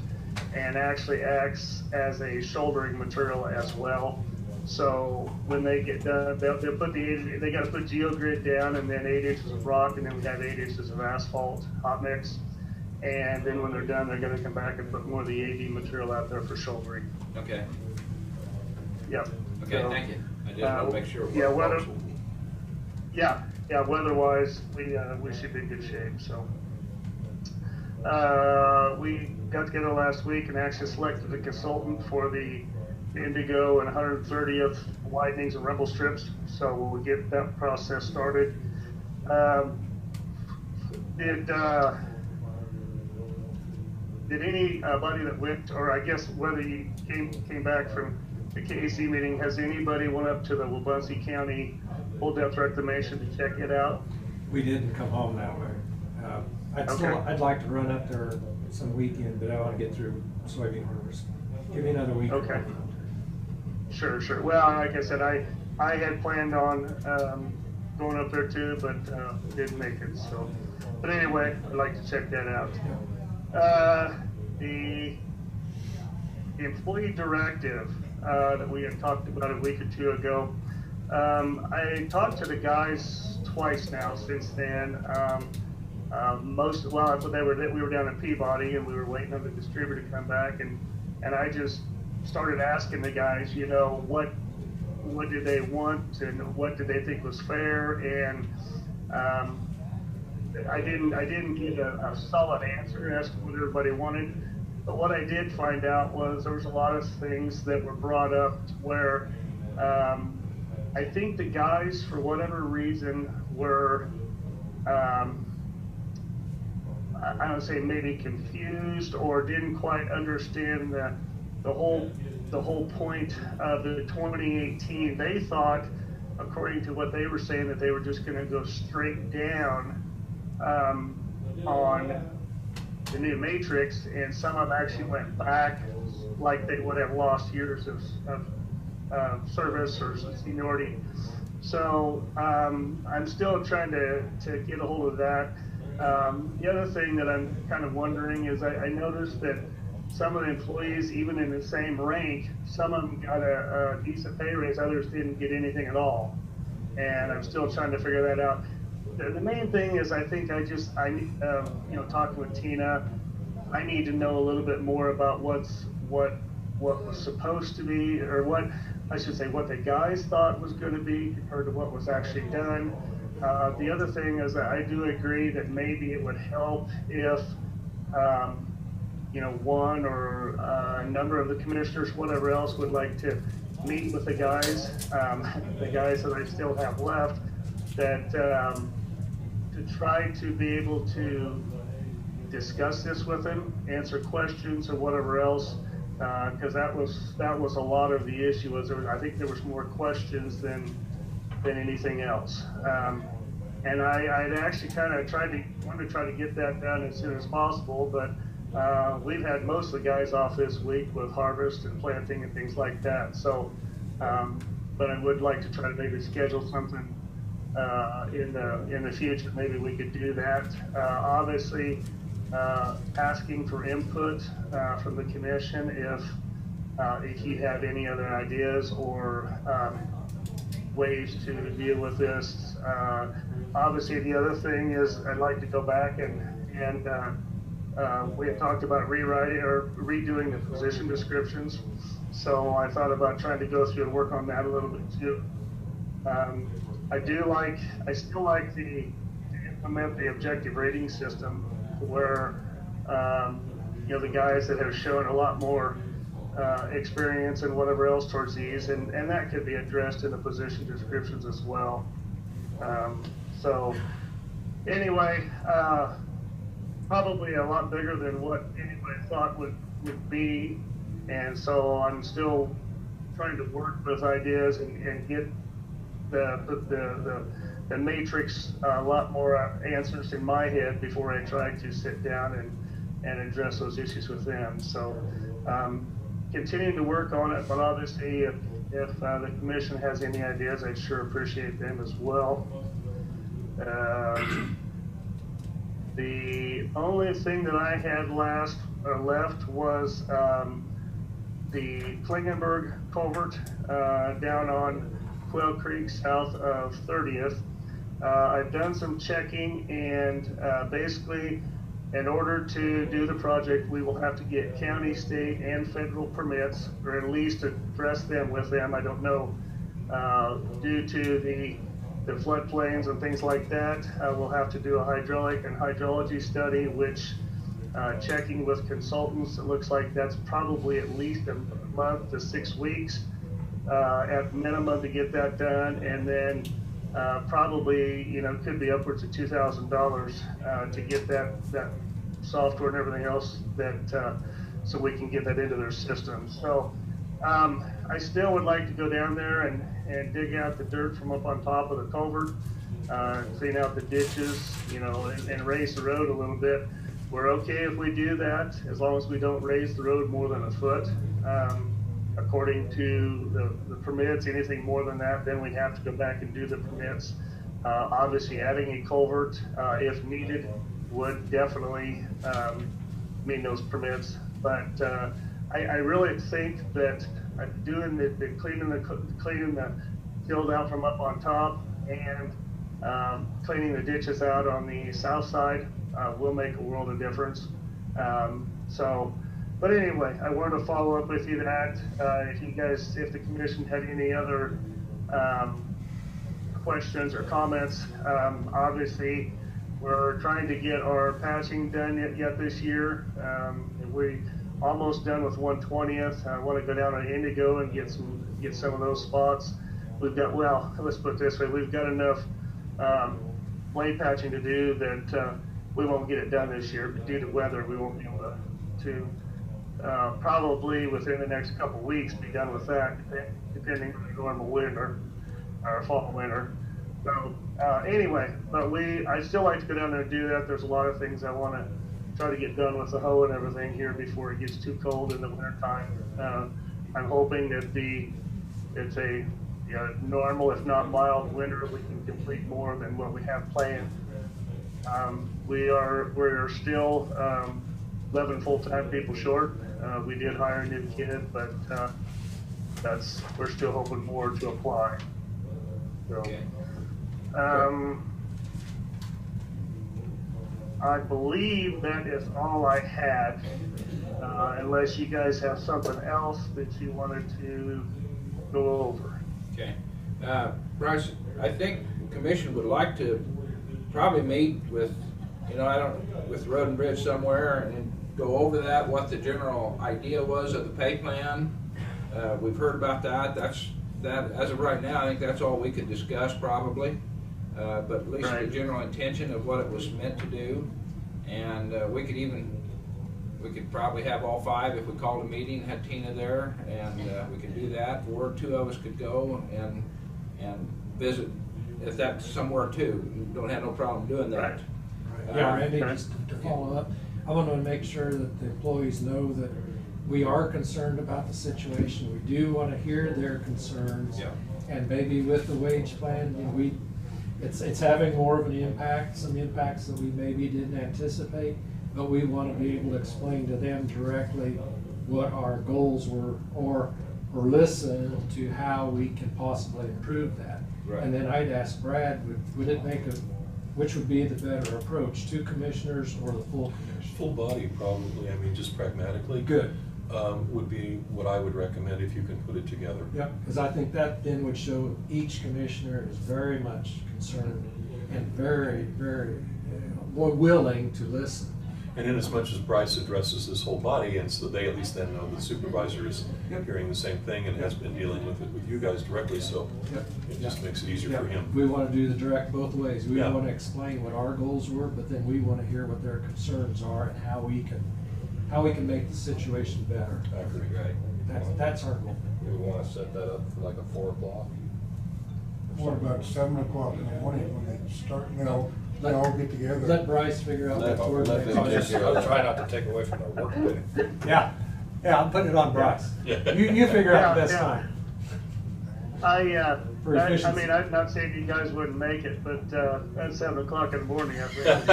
and actually acts as a shouldering material as well. So when they get done, they'll put they got to put geogrid down, and then 8 inches of rock, and then we have 8 inches of asphalt hot mix. And then when they're done, they're going to come back and put more of the AB material out there for shouldering. Okay. Yep. Okay, thank you. I just want to make sure. Weather-wise, we should be in good shape. So we got together last week and actually selected a consultant for the Indigo and 130th widenings and rumble strips. So we'll get that process started. Did anybody that went, or I guess whether you came back from the KAC meeting, has anybody went up to the Wabunsee County Full Depth Reclamation to check it out? We didn't come home that way. I'd like to run up there some weekend, but I want to get through soybean harvest. Give me another week. Okay. Sure. Well, like I said, I had planned on going up there too, but didn't make it. So, but anyway, I'd like to check that out. The Employee Directive that we had talked about a week or two ago. I talked to the guys twice now since then. We were down in Peabody and we were waiting on the distributor to come back, and I just started asking the guys, what did they want and what did they think was fair, and I didn't get a solid answer as to what everybody wanted. But what I did find out was there was a lot of things that were brought up where I think the guys, for whatever reason, were, I don't say maybe confused or didn't quite understand the whole point of the 2018. They thought, according to what they were saying, that they were just going to go straight down on the new matrix, and some of them actually went back, like they would have lost years of service or seniority. So I'm still trying to get a hold of that. The other thing that I'm kind of wondering is I noticed that some of the employees, even in the same rank, some of them got a decent pay raise, others didn't get anything at all. And I'm still trying to figure that out. The main thing is I think talking with Tina, I need to know a little bit more about what was supposed to be, or what the guys thought was going to be compared to what was actually done. The other thing is that I do agree that maybe it would help if, one or a number of the commissioners, whatever else, would like to meet with the guys that I still have left, that to try to be able to discuss this with them, answer questions or whatever else, because that was a lot of the issue. I think there was more questions than anything else. And I'd actually kind of wanted to try to get that done as soon as possible, but we've had most of the guys off this week with harvest and planting and things like that. So, but I would like to try to maybe schedule something in the future. Maybe we could do that. Obviously, asking for input from the commission if you have any other ideas or ways to deal with this. Obviously, the other thing is I'd like to go back and we had talked about rewriting or redoing the position descriptions. So I thought about trying to go through and work on that a little bit too. I still like to implement the objective rating system where, the guys that have shown a lot more experience and whatever else towards these, and that could be addressed in the position descriptions as well. So anyway, probably a lot bigger than what anybody thought would be, and so I'm still trying to work with ideas and get the matrix a lot more answers in my head before I try to sit down and address those issues with them. So continuing to work on it, but obviously if the commission has any ideas, I'd sure appreciate them as well. The only thing that I had left was the Klingenberg Culvert down on Quail Creek south of 30th. I've done some checking, and basically in order to do the project, we will have to get county, state, and federal permits, or at least address them with them. I don't know, due to the floodplains and things like that, we'll have to do a hydraulic and hydrology study, which checking with consultants, it looks like that's probably at least a month to 6 weeks at minimum to get that done, and then probably could be upwards of $2,000 to get that software and everything else that so we can get that into their system. So I still would like to go down there and dig out the dirt from up on top of the culvert, clean out the ditches, and raise the road a little bit. We're okay if we do that, as long as we don't raise the road more than a foot. According to the permits, anything more than that, then we'd have to go back and do the permits. Obviously, adding a culvert, if needed, would definitely mean those permits. But I really think that doing the cleaning the field out from up on top and cleaning the ditches out on the south side will make a world of difference. But anyway, I wanted to follow up with you that if the commission had any other questions or comments. Obviously, we're trying to get our patching done yet this year. almost done with 120th. I want to go down on Indigo and get some of those spots. We've got, well, let's put it this way, we've got enough lane patching to do that we won't get it done this year. Due to weather, we won't be able to probably within the next couple of weeks be done with that, depending on the normal winter or fall winter. So anyway, but I'd still like to go down there and do that. There's a lot of things I want to try to get done with the hoe and everything here before it gets too cold in the winter time. I'm hoping that it's a normal, if not mild winter, we can complete more than what we have planned. We're still 11 full-time people short. We did hire a new kid, but we're still hoping more to apply. So, Okay. I believe that is all I had, unless you guys have something else that you wanted to go over. Okay. Bryce, I think the commission would like to probably meet with, with Road and Bridge somewhere and go over that, what the general idea was of the pay plan. We've heard about that. That as of right now, I think that's all we could discuss probably. But at least Right. the general intention of what it was meant to do. And we could probably have all 5 if we called a meeting, had Tina there, and we could do that. Or 2 of us could go and visit if that's somewhere too. We don't have no problem doing that. Right. Yeah, Randy, just to follow up, I want to make sure that the employees know that we are concerned about the situation. We do want to hear their concerns. Yeah. And maybe with the wage plan, it's having more of an impact, some impacts that we maybe didn't anticipate, but we want to be able to explain to them directly what our goals were, or listen to how we can possibly improve that. Right. And then I'd ask Brad, would it make which would be the better approach, 2 commissioners or the full commission? Full body, probably, I mean, just pragmatically. Good. Would be what I would recommend if you can put it together. Yeah, because I think that then would show each commissioner is very much concerned and very, very willing to listen. And in as much as Bryce addresses this whole body, and so they at least then know the supervisor is hearing the same thing and has been dealing with it with you guys directly, so Yep. it just makes it easier Yeah, for him. we want to do the direct both ways. We Yeah. want to explain what our goals were, but then we want to hear what their concerns are and how we can make the situation better. I agree. Right. That's our goal. Do we want to set that up for like a 4 o'clock? What about 7 o'clock in the morning when they start, they all get together? Let Bryce figure out Let- what's where let they them are. take care of it. I'll try not to take away from their work day. Yeah, I'm putting it on Bryce. Yeah. You figure out the best Yeah. time. For I efficiency. mean, I'm not saying you guys wouldn't make it, but at 7 o'clock in the morning, I think.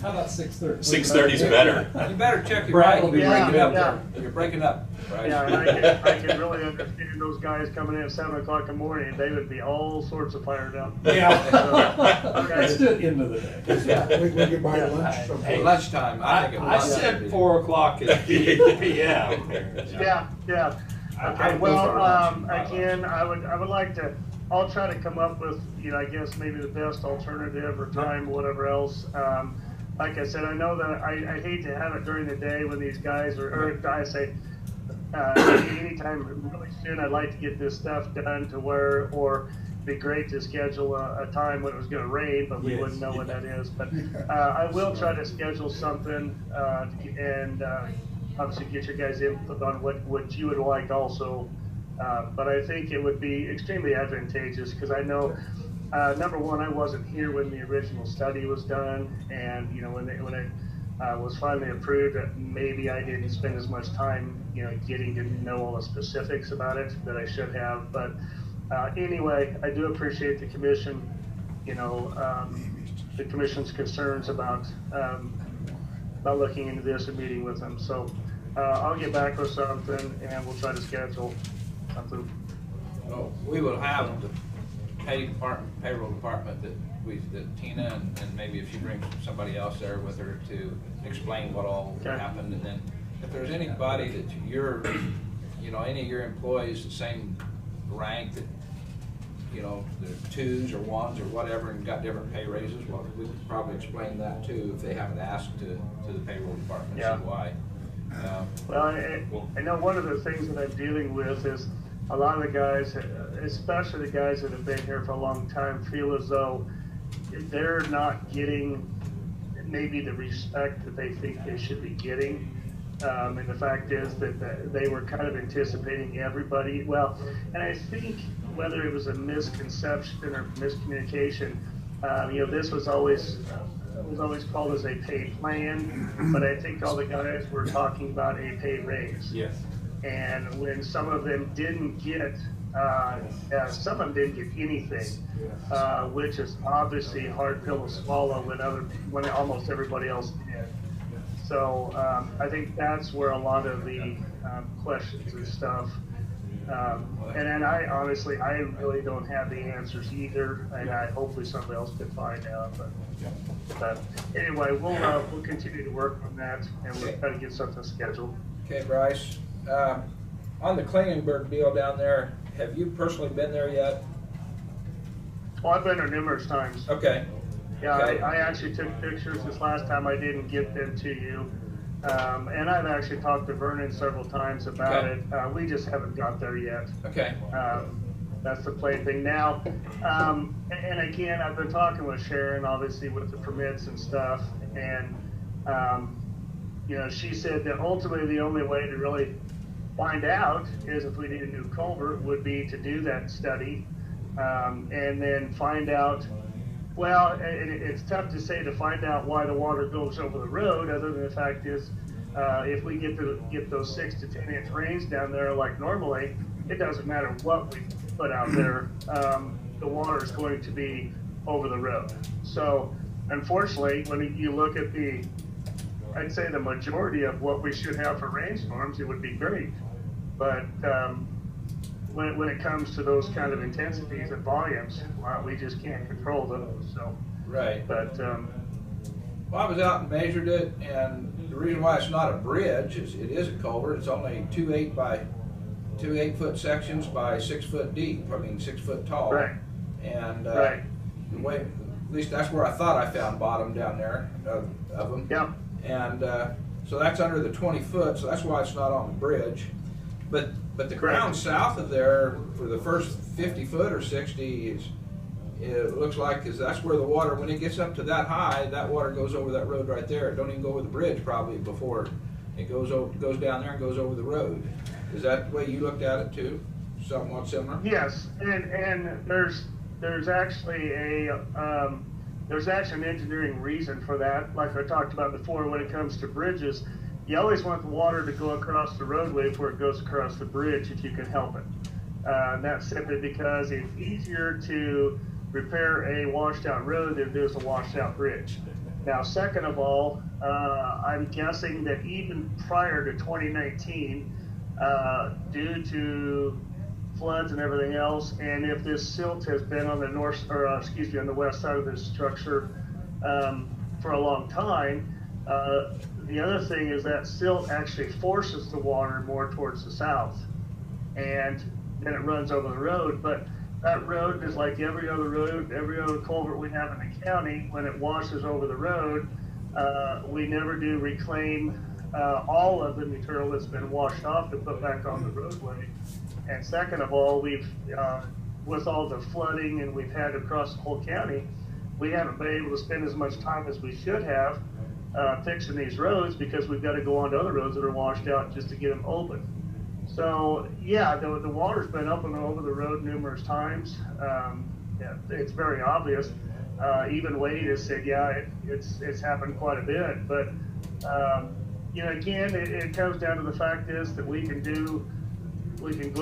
How about 6:30? 6:30 is better. You better check your Brad mic. will be You're breaking Yeah, up yeah. there. You're breaking up, right? Yeah, and I can really understand those guys coming in at 7 o'clock in the morning. They would be all sorts of fired up. Yeah. Okay. Let's do it into the day. Yeah. We can buy lunch Hey, sometime. lunchtime, I think it I was. said 4 o'clock at PM. Yeah. Okay, I'd go for lunch. again, I would like to, I'll try to come up with, I guess maybe the best alternative or time, whatever else. Like I said, I know that I hate to have it during the day when these guys anytime really soon, I'd like to get this stuff done to where, or it'd be great to schedule a time when it was gonna rain, but we wouldn't know when that is. But I will try to schedule something, and obviously get your guys' input on what you would like also. But I think it would be extremely advantageous, because I know, number one, I wasn't here when the original study was done, and when it was finally approved, maybe I didn't spend as much time, getting to know all the specifics about it that I should have. But anyway, I do appreciate the commission, the commission's concerns about looking into this and meeting with them. So I'll get back with something, and we'll try to schedule something. Oh, we will have the payroll department that Tina, and maybe if you bring somebody else there with her to explain what all Okay. happened. And then if there's anybody that any of your employees the same rank that, they're 2s or 1s or whatever and got different pay raises, well, we could probably explain that too if they haven't asked to the payroll department, Yeah. see why. Well, I know one of the things that I'm dealing with is a lot of the guys, especially the guys that have been here for a long time, feel as though they're not getting maybe the respect that they think they should be getting. And the fact is that they were kind of anticipating everybody. Well, and I think whether it was a misconception or miscommunication, this was always called as a pay plan, but I think all the guys were talking about a pay raise. Yes. And when some of them didn't get, some of them didn't get anything, which is obviously a hard pill to swallow when almost everybody else did. So I think that's where a lot of the questions and stuff. And then I really don't have the answers either, and hopefully somebody else can find out. But anyway, we'll continue to work on that, and we'll try to get something scheduled. Okay, Bryce. On the Klingenberg deal down there, have you personally been there yet? Well, I've been there numerous times. Okay. Yeah, Okay. I actually took pictures this last time. I didn't get them to you. And I've actually talked to Vernon several times about Okay. it. We just haven't got there yet. Okay. That's the plain thing. Now, and again, I've been talking with Sharon, obviously, with the permits and stuff. And, she said that ultimately the only way to really find out is if we need a new culvert would be to do that study. And then find out, well, it's tough to say to find out why the water goes over the road, other than the fact is, if we get those 6 to 10 inch rains down there like normally, it doesn't matter what we put out there, the water is going to be over the road. So unfortunately, when you look at I'd say the majority of what we should have for rainstorms, it would be great. But when it comes to those kind of intensities and volumes, we just can't control those. So Right. But Well, I was out and measured it, and the reason why it's not a bridge is it is a culvert. It's only 2 8-foot sections by 6 foot deep. 6 foot tall. Right. And Right. the way, at least that's where I thought I found bottom down there of them. Yeah. And so that's under the 20 foot, so that's why it's not on the bridge. But the ground south of there for the first 50 foot or 60 it looks like that's where the water, when it gets up to that high, that water goes over that road right there. It don't even go over the bridge probably before it goes down there and goes over the road. Is that the way you looked at it too? Somewhat similar? Yes, and there's actually an engineering reason for that. Like I talked about before, when it comes to bridges, you always want the water to go across the roadway before it goes across the bridge if you can help it. That's simply because it's easier to repair a washed out road than it is a washed out bridge. Now, second of all, I'm guessing that even prior to 2019, due to floods and everything else, and if this silt has been on the on the west side of this structure for a long time, the other thing is that silt actually forces the water more towards the south, and then it runs over the road. But that road is like every other road, every other culvert we have in the county. When it washes over the road, we never do reclaim all of the material that's been washed off to put back on the roadway. And second of all, we've, with all the flooding and we've had across the whole county, we haven't been able to spend as much time as we should have fixing these roads, because we've got to go on to other roads that are washed out just to get them open. So yeah, the water's been up and over the road numerous times. Yeah, it's very obvious. Even Wade has said, yeah, it's happened quite a bit. But again, it comes down to the fact is that we can go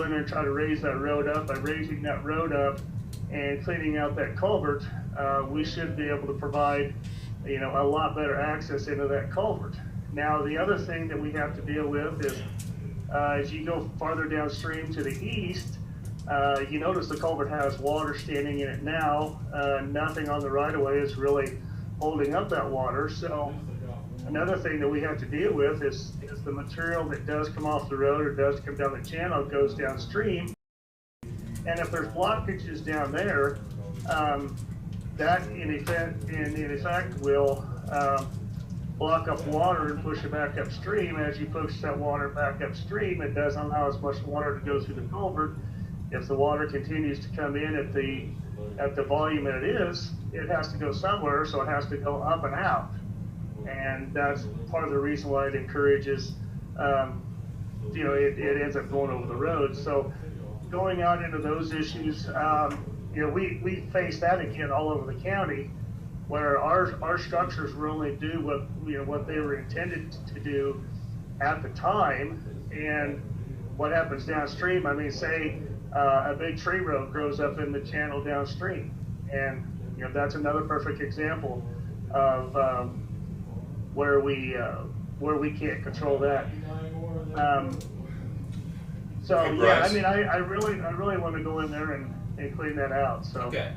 in there and try to raise that road up. By raising that road up and cleaning out that culvert, we should be able to provide a lot better access into that culvert. Now, the other thing that we have to deal with is as you go farther downstream to the east, you notice the culvert has water standing in it now. Nothing on the right-of-way is really holding up that water. So another thing that we have to deal with is the material that does come off the road or does come down the channel goes downstream. And if there's blockages down there, that in effect will block up water and push it back upstream. As you push that water back upstream, it doesn't allow as much water to go through the culvert. If the water continues to come in at the volume that it is, it has to go somewhere, so it has to go up and out. And that's part of the reason why it encourages, it ends up going over the road. So going out into those issues, we face that again all over the county, where our structures will only do what they were intended to do at the time. And what happens downstream, I mean, say a big tree road grows up in the channel downstream, and that's another perfect example of where we can't control that. So Hey, yeah, Bryce. I mean, I really want to go in there and clean that out. So Okay.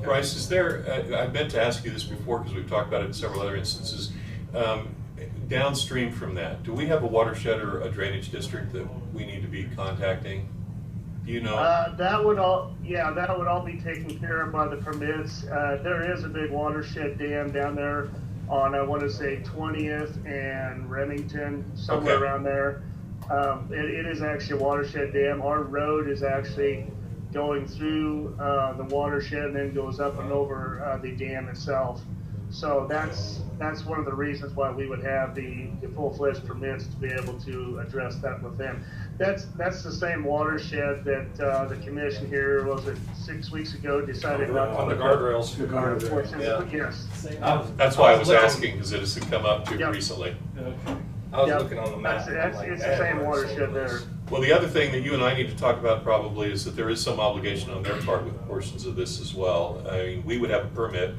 Bryce, is there, I meant to ask you this before because we've talked about it in several other instances. Downstream from that, do we have a watershed or a drainage district that we need to be contacting? Do you know? that would all be taken care of by the permits. There is a big watershed dam down there on, I want to say 20th and Remington, somewhere Okay. around there. It is actually a watershed dam. Our road is actually going through the watershed and then goes up and over the dam itself. So that's one of the reasons why we would have the full-fledged permits to be able to address that with them. That's the same watershed that the commission here, was it 6 weeks ago, decided not On the to. guardrails. Yeah. Yes. That's why I was asking, because it has come up too Yep. recently. Okay. I was Yep. looking on the map. and I'm like, It's the "Man, same we're so watershed there. close." Well, the other thing that you and I need to talk about probably is that there is some obligation on their part with portions of this as well. I mean, we would have a permit,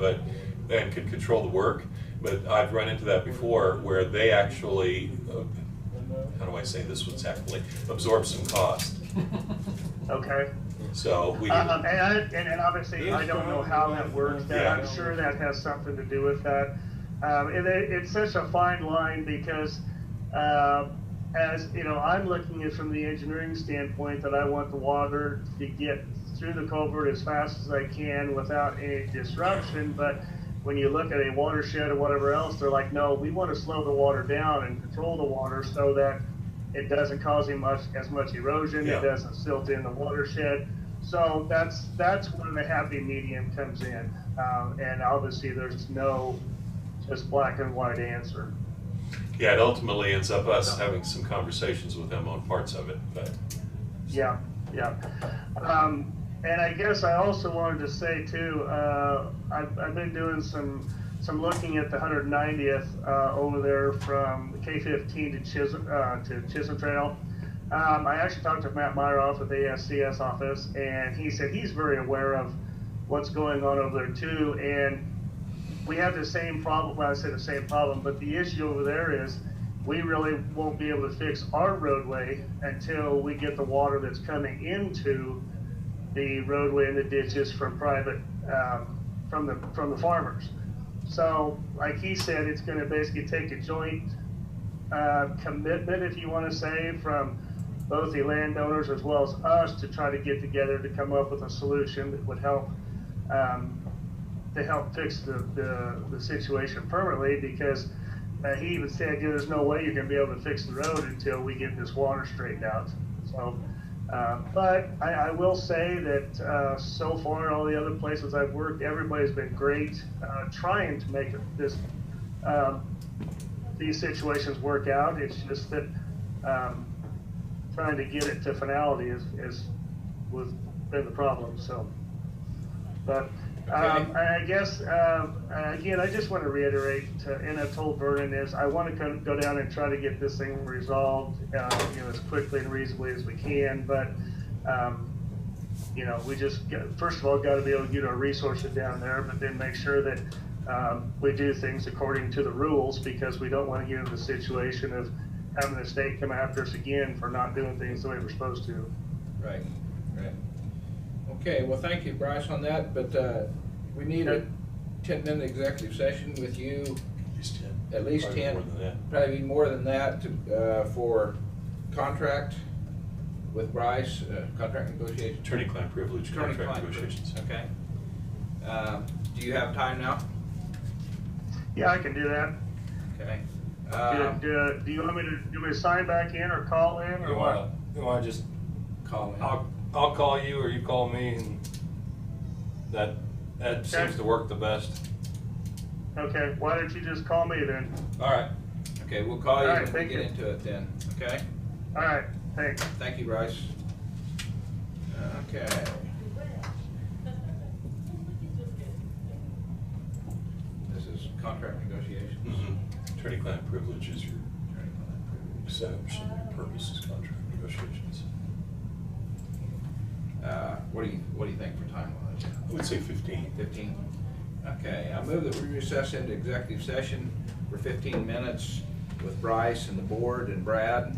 and could control the work, but I've run into that before where they actually, how do I say this exactly, absorb some cost. Okay. So we, And obviously, I don't know how that works. Yeah. I'm sure that has something to do with that. It's such a fine line because, as you know, I'm looking at it from the engineering standpoint that I want the water to get through the culvert as fast as I can without any disruption. But when you look at a watershed or whatever else, they're like, no, we want to slow the water down and control the water so that it doesn't cause as much erosion. Yeah. It doesn't silt in the watershed. So that's when the happy medium comes in. And obviously there's no just black and white answer. yeah, it ultimately ends up us having some conversations with them on parts of it, but. Yeah. And I guess I also wanted to say too, I've been doing some looking at the 190th over there from the K15 to Chisholm Trail. I actually talked to Matt Meyerhoff at the ASCS office, and he said he's very aware of what's going on over there too. And we have the same problem. Well, I say the same problem, but the issue over there is we really won't be able to fix our roadway until we get the water that's coming into the roadway and the ditches from private, from the farmers. So, like he said, it's going to basically take a joint commitment, if you want to say, from both the landowners as well as us to try to get together to come up with a solution that would help to help fix the situation permanently. Because he even said, there's no way you're going to be able to fix the road until we get this water straightened out. So. But I will say that so far, all the other places I've worked, everybody's been great trying to make these situations work out. It's just that trying to get it to finality has been the problem. So, but I guess again, I just want to reiterate, and I've told Vernon, is I want to go down and try to get this thing resolved, as quickly and reasonably as we can. But we just first of all got to be able to get our resources down there, but then make sure that we do things according to the rules, because we don't want to get into the situation of having the state come after us again for not doing things the way we're supposed to. Right. Okay, well, thank you, Bryce, on that, but we need a 10-minute executive session with you. At least 10. Probably more than that. Probably more than that, for contract with Bryce, contract negotiations. Attorney-client privilege, contract Attorney-client negotiations. privilege. Okay. Do you have time now? Yeah, I can do that. Okay. Do you want me to sign back in or call in or You what? wanna just, Call in. I'll call you or you call me, and that seems to work the best. Okay, why don't you just call me then? All right. Okay, we'll call you All right, when we thank get you. into it then, okay? All right, thanks. Thank you, Bryce. Okay. This is contract negotiations. Attorney-client privilege is your Attorney-client privilege. exception, your purpose is contract negotiations. What do you think for time wise? I would say 15. 15? Okay, I move that we recess into executive session for 15 minutes with Bryce and the board and Brad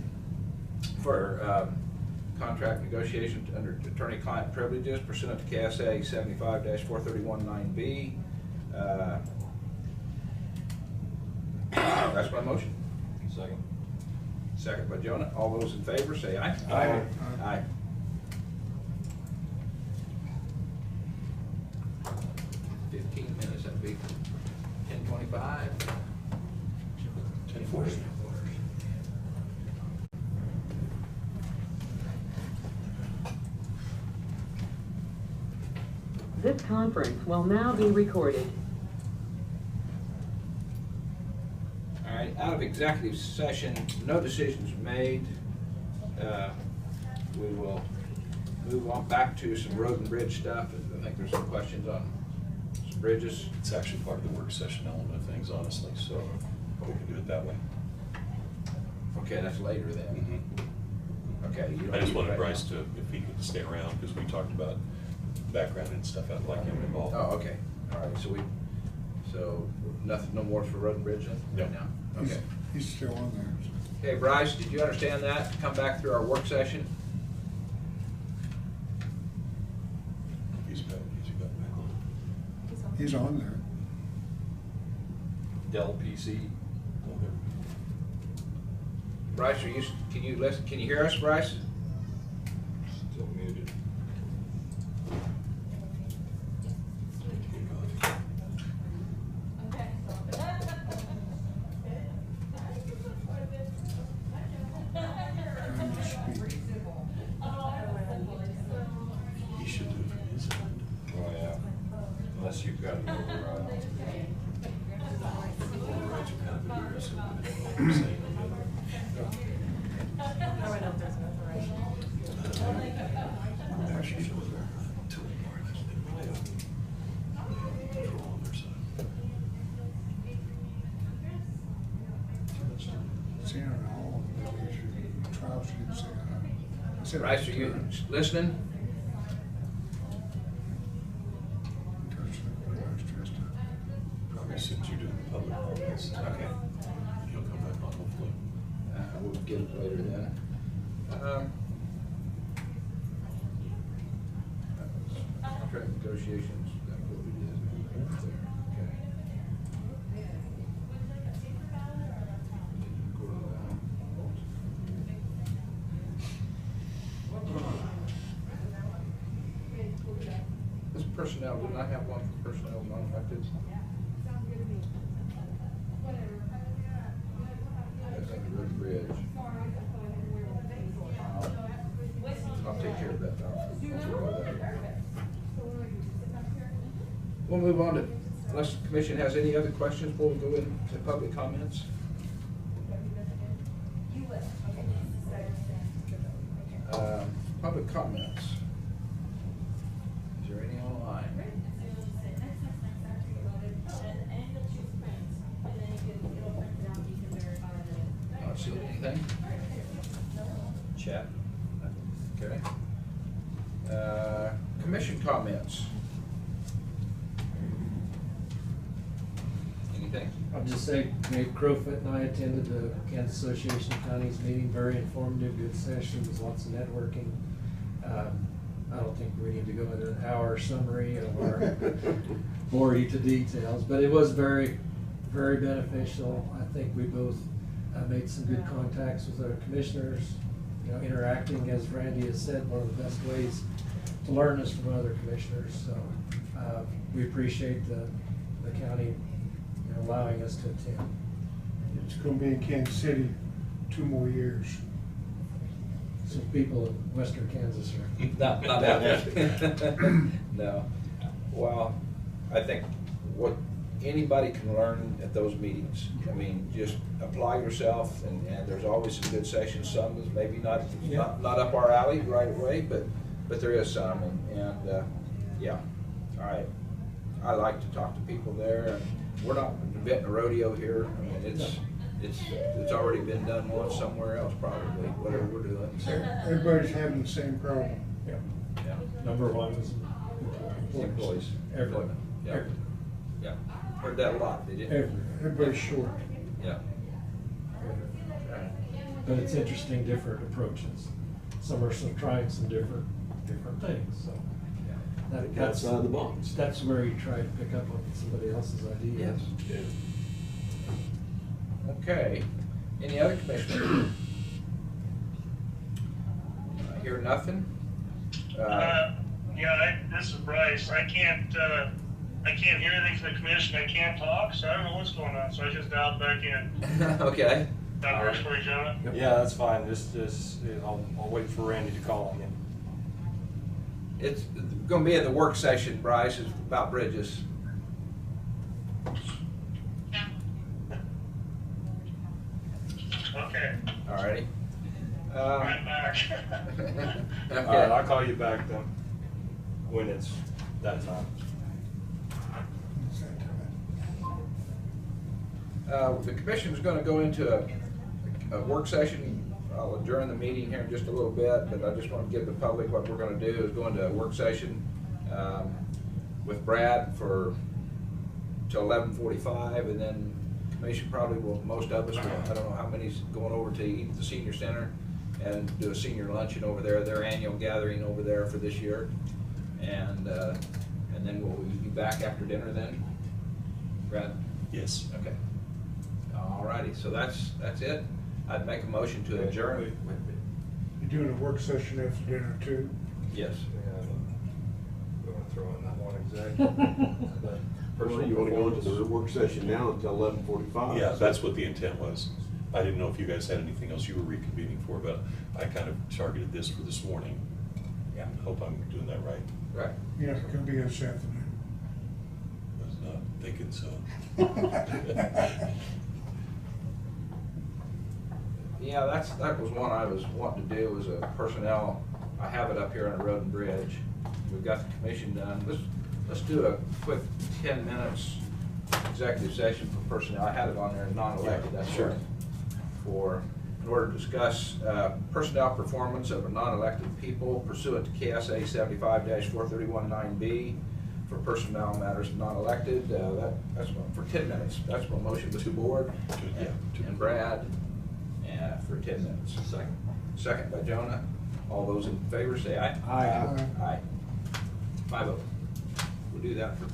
for contract negotiations under attorney-client privileges pursuant to KSA 75-4319B. That's my motion. Second. Second by Jonah. All those in favor say aye. Aye. Aye. 15 minutes, that'd be 10:25. 10:40. This conference will now be recorded. All right, out of executive session, no decisions made. We will move on back to some road and bridge stuff. I think there's some questions on some bridges. It's actually part of the work session element of things, honestly, so we can do it that way. Okay, that's later then. Okay. you don't I just need wanted right Bryce now. to, if he could stay around, because we talked about background and stuff. I'd like him involved. Oh, okay. All right, so nothing, no more for road and bridge then? No. Right now? He's- Okay. He's still on there. Okay, Bryce, did you understand that? Come back through our work session? He's got back on. He's on there. Dell PC. Bryce, can you listen, can you hear us, Bryce? Still muted. Trying to speak. He should do it from his end. Oh, yeah. Unless you've got it override. Overrides are kind of aggressive, but if you're saying actually, shows there two more, that's they really have control on their side. See her in the hall. Trial, she didn't say that. I said- Bryce, are you listening? Probably since you're doing the public comments. Okay. He'll come back on hopefully. We'll get it later then. Contract negotiations, that's what we did. Okay. Go to that. This personnel, did I have one for personnel non-elected? That's under Road and Bridge. I'll take care of that now. We'll move on to, unless the commission has any other questions before we go into public comments. Public comments. Is there any online? Not seeing anything? Chat? Okay. Commission comments. Anything? I'll just say, Nate Crowfoot and I attended the Kansas Association of Counties meeting, very informative, good session, there's lots of networking. I don't think we need to go into an hour summary or bore you to details, but it was very, very beneficial. I think we both made some good contacts with our commissioners, you know, interacting, as Randy has said, one of the best ways to learn is from other commissioners, so we appreciate the county allowing us to attend. It's gonna be in Kansas City 2 more years. Some people in western Kansas are. Not that. No. Well, I think what anybody can learn at those meetings. I mean, just apply yourself, and there's always some good sessions. Some is maybe not up our alley right away, but there is some, and yeah. All right. I like to talk to people there, and we're not inventing a rodeo here. I mean, it's already been done once somewhere else, probably, whatever we're doing. So, Everybody's having the same problem. Yeah. yeah. Number one is Employees. Everyone. Yeah. Everyone. Yeah. Heard that a lot, did you? Everybody's short. Yeah. But it's interesting, different approaches. Some are trying some different things, so. That's out of the box. That's where you try to pick up on somebody else's ideas. Yes. Okay. Any other commissioners? I hear nothing. This is Bryce. I can't hear anything from the commission. I can't talk, so I don't know what's going on. So I just dialed back in. Okay. That works for you, Jonah? Yeah, that's fine. I'll wait for Randy to call again. It's going to be in the work session, Bryce, it's about bridges. Okay. All righty. Right back. All right, Okay. I'll call you back then, when it's that time. The commission is going to go into a work session. I'll adjourn the meeting here in just a little bit, but I just want to give the public what we're going to do is go into a work session with Brad till 11:45, and then commission probably will, most of us, I don't know how many's going over to eat at the senior center and do a senior luncheon over there, their annual gathering over there for this year, and then we'll be back after dinner then, Brad? Yes. Okay. All righty, so that's it. I'd make a motion to adjourn. You're doing a work session after dinner too? Yes. Don't want to throw in that one exactly. But Well, you want to go into the work session now until 11:45? Yeah, that's what the intent was. I didn't know if you guys had anything else you were reconvening for, but I kind of targeted this for this morning. Yeah. Hope I'm doing that right. Right. Yeah, it can be this afternoon. I was not thinking so. Yeah, that was one I was wanting to do, was a personnel. I have it up here on the road and bridge. We've got the commission done. Let's do a quick 10 minutes executive session for personnel. I had it on there, non-elected, that's Sure. right. In order to discuss personnel performance of a non-elected people pursuant to KSA 75-4319B for personnel matters of non-elected. That's one for 10 minutes. That's my motion to board. And Brad for 10 minutes. Second by Jonah. All those in favor say aye. Aye. Aye. 5-0. We'll do that for.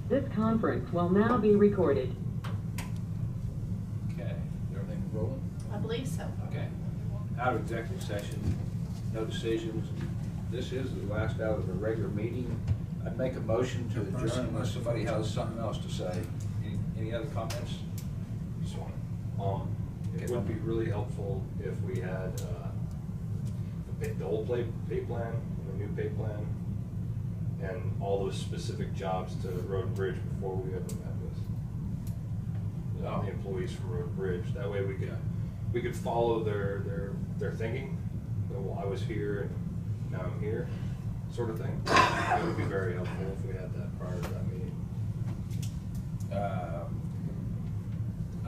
This conference will now be recorded. Okay. Everything rolling? I believe so. Okay. Out of executive session, no decisions. This is the last out of the regular meeting. I'd make a motion to adjourn unless somebody has something else to say. Any other comments? It would be really helpful if we had the old pay plan, and the new pay plan, and all those specific jobs to Road and Bridge before we ever met with the employees for Road and Bridge. That way we could follow their thinking. Well, I was here and now I'm here, sort of thing. It would be very helpful if we had that prior to that meeting. I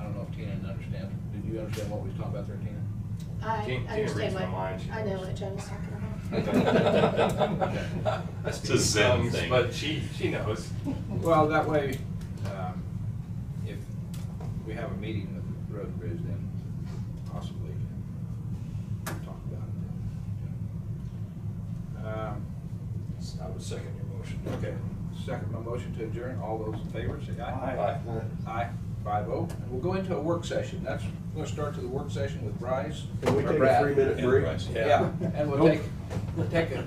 don't know if Tina understands. Did you understand what we was talking about there, Tina? I Tina understand reads my what, mind, she I know knows. what Jonah's talking about. I It's speak a Zen tongues, thing. but she knows. Well, that way, if we have a meeting with the Road and Bridge, then possibly talk about it. I would second your motion. Okay, second my motion to adjourn. All those in favor, say aye. Aye. Aye, 5-0. And we'll go into a work session. We're gonna start to the work session with Bryce. Can we or take a Brad. 3-minute break? Yeah, and we'll take a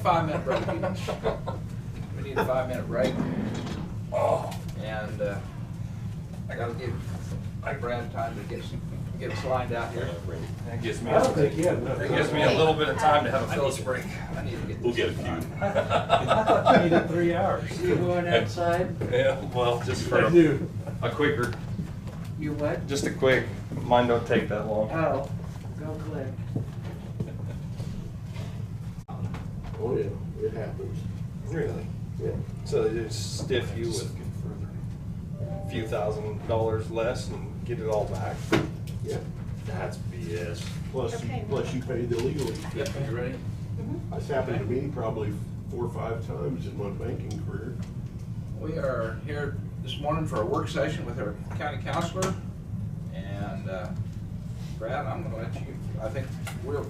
5-minute break. We need a 5-minute break. And I gotta give Brad time to get us lined out here. That gives me, I don't think he had enough. that gives me a little bit of time to have a Phillips break. I need to get. We'll get a few. I thought you needed 3 hours. You going outside? Yeah, well, just for I do. a quicker, You what? just a quick, mine don't take that long. Oh, go click. Oh, yeah, it happens. Really? Yeah. So they just stiff you with a few $1,000s less and get it all back? Yeah. That's BS. Plus, Okay. plus you paid the legal fee. Yep, you ready? That's happened to me probably 4 or 5 times in my banking career. We are here this morning for a work session with our county counselor. And Brad, I'm gonna let you, I think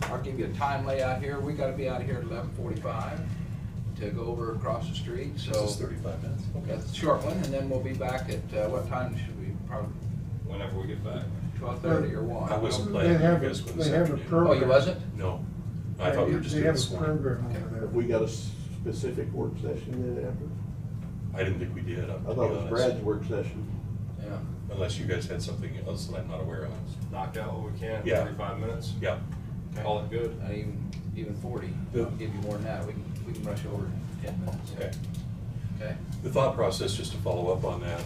I'll give you a time layout here. We gotta be out of here at 11:45 to go over across the street, so. This is 35 minutes. That's a short one, and then we'll be back at, what time should we, probably Whenever we get back. 12:30 or I 1? wasn't They planning have you a, guys for this they have a afternoon. program. Oh, you wasn't? No, I thought we were just They doing have this a one. program over there. Have we got a specific work session then after? I didn't think we did, I thought it was Brad's work session. Yeah. Unless you guys had something else that I'm not aware of. Knock out what we can, Yeah. 35 minutes? Yeah. Call it good. Not even 40. Yeah. I'll give you more than that. We can rush over in 10 minutes. Okay. Okay. The thought process, just to follow up on that,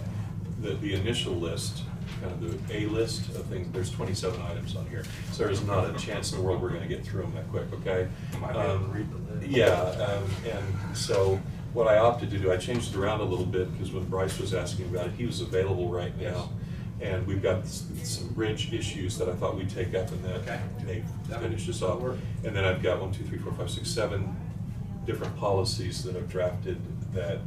the initial list, kind of the A list of things, there's 27 items on here. So there's not a chance in the world we're gonna get through them that quick, okay? Might be able to read the list. Yeah, and so what I opted to do, I changed it around a little bit, because when Bryce was asking about it, he was available right now. And we've got some bridge issues that I thought we'd take up, and Okay. then they That finish this that'll off. work. And then I've got 1, 2, 3, 4, 5, 6, 7 different policies that I've drafted that,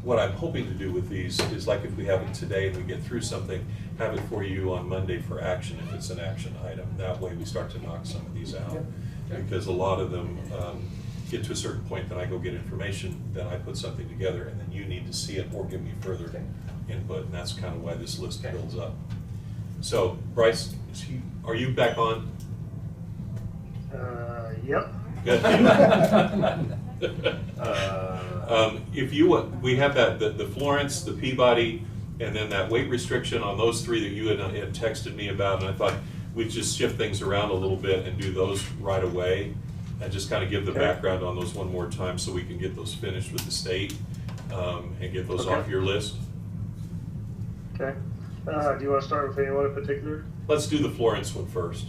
what I'm hoping to do with these is, like, if we have it today and we get through something, have it for you on Monday for action if it's an action item. That way we start to knock some of these out. Okay. Because a lot of them get to a certain point, then I go get information, then I put something together, and then you need to see it or give me further input, and that's kind of why this list Okay. builds up. So, Bryce, are you back on? Yep. Good. If you want, we have that, the Florence, the Peabody, and then that weight restriction on those 3 that you had texted me about, and I thought we'd just shift things around a little bit and do those right away, and just kind of give the Okay. background on those one more time so we can get those finished with the state, and get those off Okay. your list. Okay. Do you want to start with anyone in particular? Let's do the Florence one first.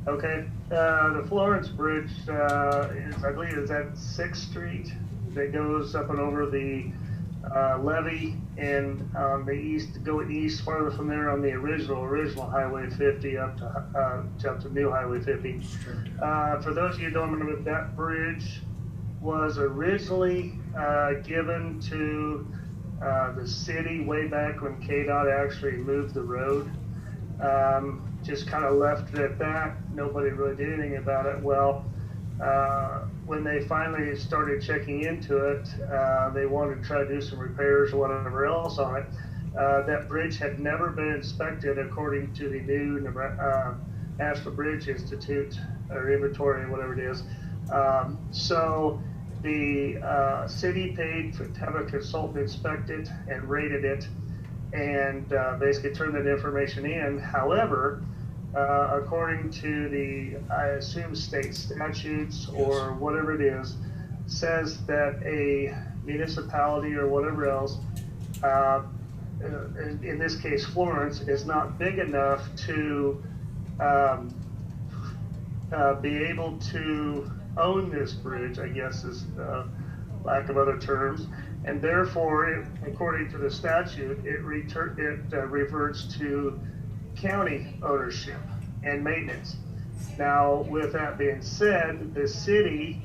Okay, the Florence Bridge, I believe is at 6th Street, that goes up and over the levee, and on the east, going east farther from there on the original Highway 50 up to new Highway 50. For those of you who don't remember, that bridge was originally given to the city way back when KDOT actually moved the road. Just kind of left it at that. Nobody really did anything about it. Well, when they finally started checking into it, they wanted to try to do some repairs or whatever else on it. That bridge had never been inspected according to the new National Bridge Institute or inventory, whatever it is. So the city paid to have a consultant inspect it and rated it, and basically turn that information in. However, according to the, I assume, state statutes or whatever it is, says that a municipality or whatever else, in this case Florence, is not big enough to be able to own this bridge, I guess is lack of other terms, and therefore, according to the statute, it reverts to county ownership and maintenance. Now, with that being said, the city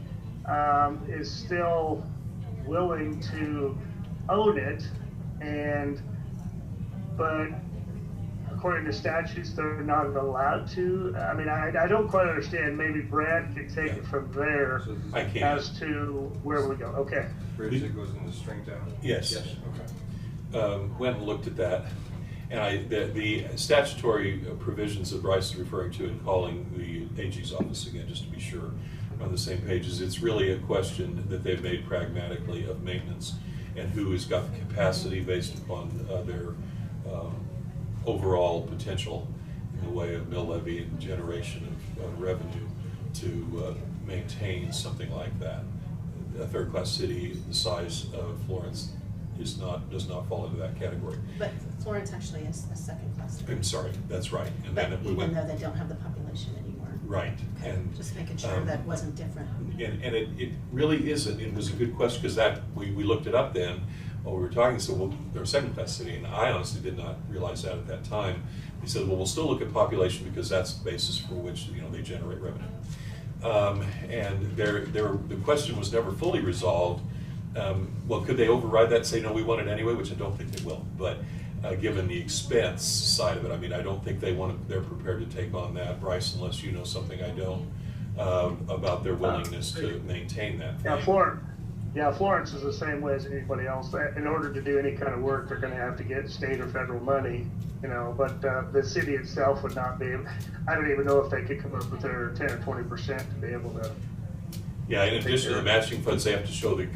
is still willing to own it, but according to statutes, they're not allowed to. I mean, I don't quite understand. Maybe Brad can take it from there I can. as to where we go. Okay. Bridge that goes into Stringtown? Yes. Okay. Went and looked at that, and the statutory provisions that Bryce is referring to in calling the AG's office again, just to be sure we're on the same pages, it's really a question that they've made pragmatically of maintenance and who has got the capacity based upon their overall potential in the way of mill levy and generation of revenue to maintain something like that. A third-class city the size of Florence does not fall into that category. But Florence actually is a second-class city. I'm sorry, that's right. And But then we even went, though they don't have the population anymore. right. Okay, And just making sure that wasn't different. And it really isn't. It was a good question because that we looked it up then while we were talking. So well, they're a second-class city, and I honestly did not realize that at that time. He said, well, we'll still look at population because that's the basis for which they generate revenue. And the question was never fully resolved. Well, could they override that and say, no, we want it anyway, which I don't think they will. But given the expense side of it, I mean, I don't think they're prepared to take on that, Bryce, unless you know something I don't, about their willingness to maintain that. Florence is the same way as anybody else. In order to do any kind of work, they're gonna have to get state or federal money, but the city itself would not be, I don't even know if they could come up with their 10 or 20% to be able to. Yeah, in addition to the matching funds, they have to show the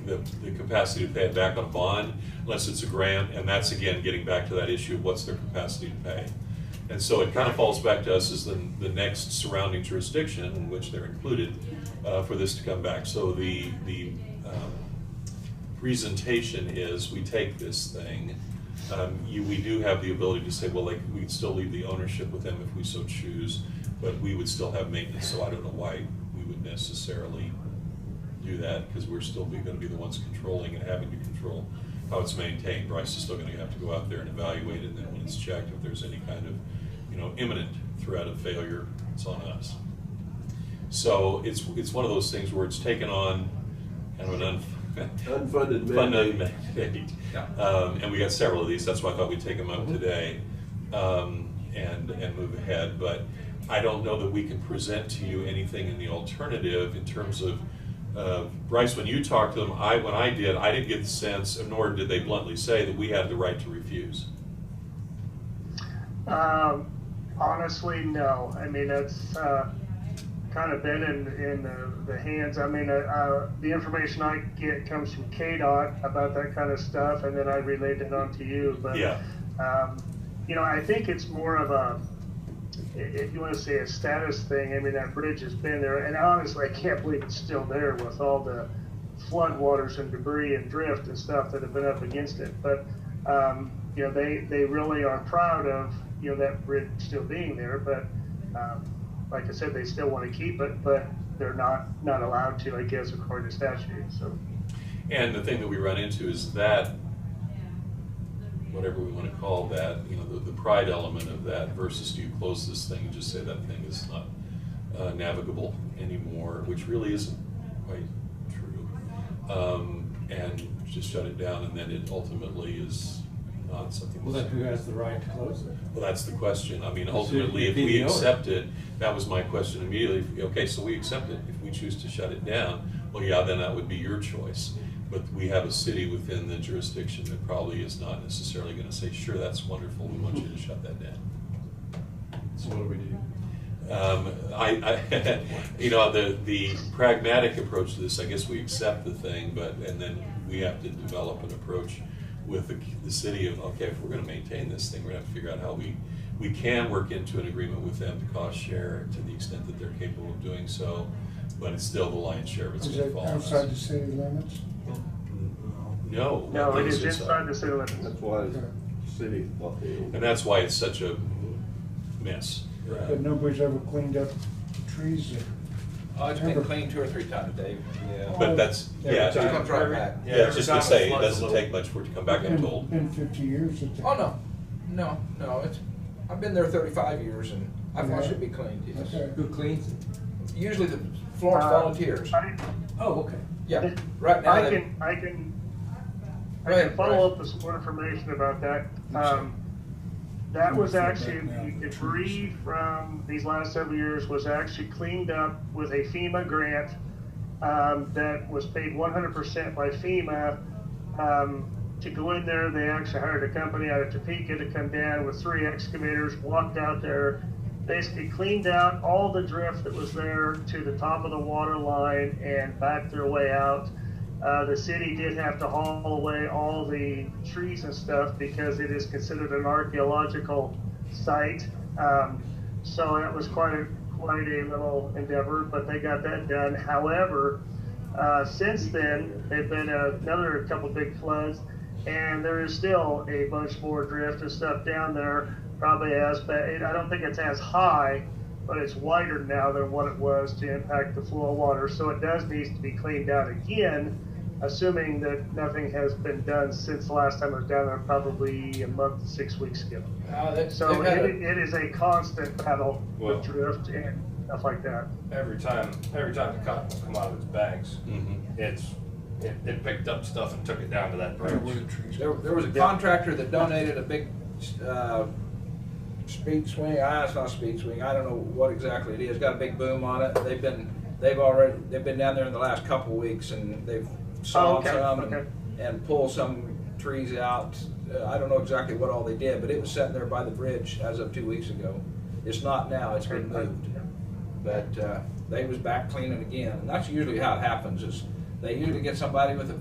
capacity to pay it back on a bond, unless it's a grant, and that's again getting back to that issue of what's their capacity to pay. And so it kind of falls back to us as the next surrounding jurisdiction in which they're included for this to come back. So the presentation is we take this thing, we do have the ability to say, well, like we can still leave the ownership with them if we so choose, but we would still have maintenance. So I don't know why we would necessarily do that, because we're still going to be the ones controlling and having to control how it's maintained. Bryce is still going to have to go out there and evaluate it, and then when it's checked, if there's any kind of imminent threat of failure, it's on us. So it's one of those things where it's taken on kind of an unfunded mandate. And we got several of these. That's why I thought we'd take them up today and move ahead. But I don't know that we can present to you anything in the alternative in terms of Bryce, when you talked to them, when I didn't get the sense, nor did they bluntly say that we had the right to refuse. Honestly, no. I mean, that's kind of been in the hands. I mean, the information I get comes from KDOT about that kind of stuff, and then I relayed it on to you. But, yeah. I think it's more of a, if you want to say a status thing. I mean, that bridge has been there, and honestly, I can't believe it's still there with all the floodwaters and debris and drift and stuff that have been up against it. But, they really are proud of, that bridge still being there. But, like I said, they still want to keep it, but they're not allowed to, I guess, according to statute. So. And the thing that we run into is that, whatever we want to call that, the pride element of that versus do you close this thing and just say that thing is not navigable anymore, which really isn't quite true, and just shut it down, and then it ultimately is not something. Well, then who has the right to close it? Well, that's the question. I mean, ultimately, if we accept it, that was my question immediately. Okay, so we accept it. If we choose to shut it down, well, yeah, then that would be your choice. But we have a city within the jurisdiction that probably is not necessarily going to say, sure, that's wonderful, we want you to shut that down. So what do we do? The pragmatic approach to this, I guess we accept the thing, and then we have to develop an approach with the city of, okay, if we're going to maintain this thing, we're going to have to figure out how we can work into an agreement with them to cost share to the extent that they're capable of doing so, but it's still the lion's share of it's going to fall on us. Is it outside the city limits? No. No, it is inside the city limits. That's why the city thought they and that's why it's such a mess. But nobody's ever cleaned up the trees there. It's been cleaned 2 or 3 times, Dave. Yeah. But that's, it comes right back. Yeah, just to say, it doesn't take much for it to come back, I'm told. Been 50 years. Oh, no, I've been there 35 years, and I thought it should be cleaned. Yes. Okay. Who cleans it? Usually the Florence volunteers. Oh, okay. Yeah, right now. I can follow up with some more information about that. That was actually, the debris from these last several years was actually cleaned up with a FEMA grant that was paid 100% by FEMA. To go in there, they actually hired a company out of Topeka to come down with 3 excavators, walked out there, basically cleaned out all the drift that was there to the top of the water line and backed their way out. The city did have to haul away all the trees and stuff because it is considered an archaeological site. So that was quite a little endeavor, but they got that done. However, since then, there've been another couple big floods, and there is still a bunch more drift and stuff down there. Probably as bad. I don't think it's as high, but it's wider now than what it was to impact the flow of water. So it does need to be cleaned out again, assuming that nothing has been done since the last time I was down there, probably a month to 6 weeks ago. So it is a constant battle with drift and stuff like that. Every time the cotton will come out of its bags, it picked up stuff and took it down to that bridge. There was a contractor that donated a big speed swing. It's not a speed swing. I don't know what exactly it is. Got a big boom on it. They've been down there in the last couple of weeks, and they've sawed and pulled some trees out. I don't know exactly what all they did, but it was sitting there by the bridge as of 2 weeks ago. It's not now. It's been moved. But they was back cleaning again, and that's usually how it happens. Is they usually get somebody with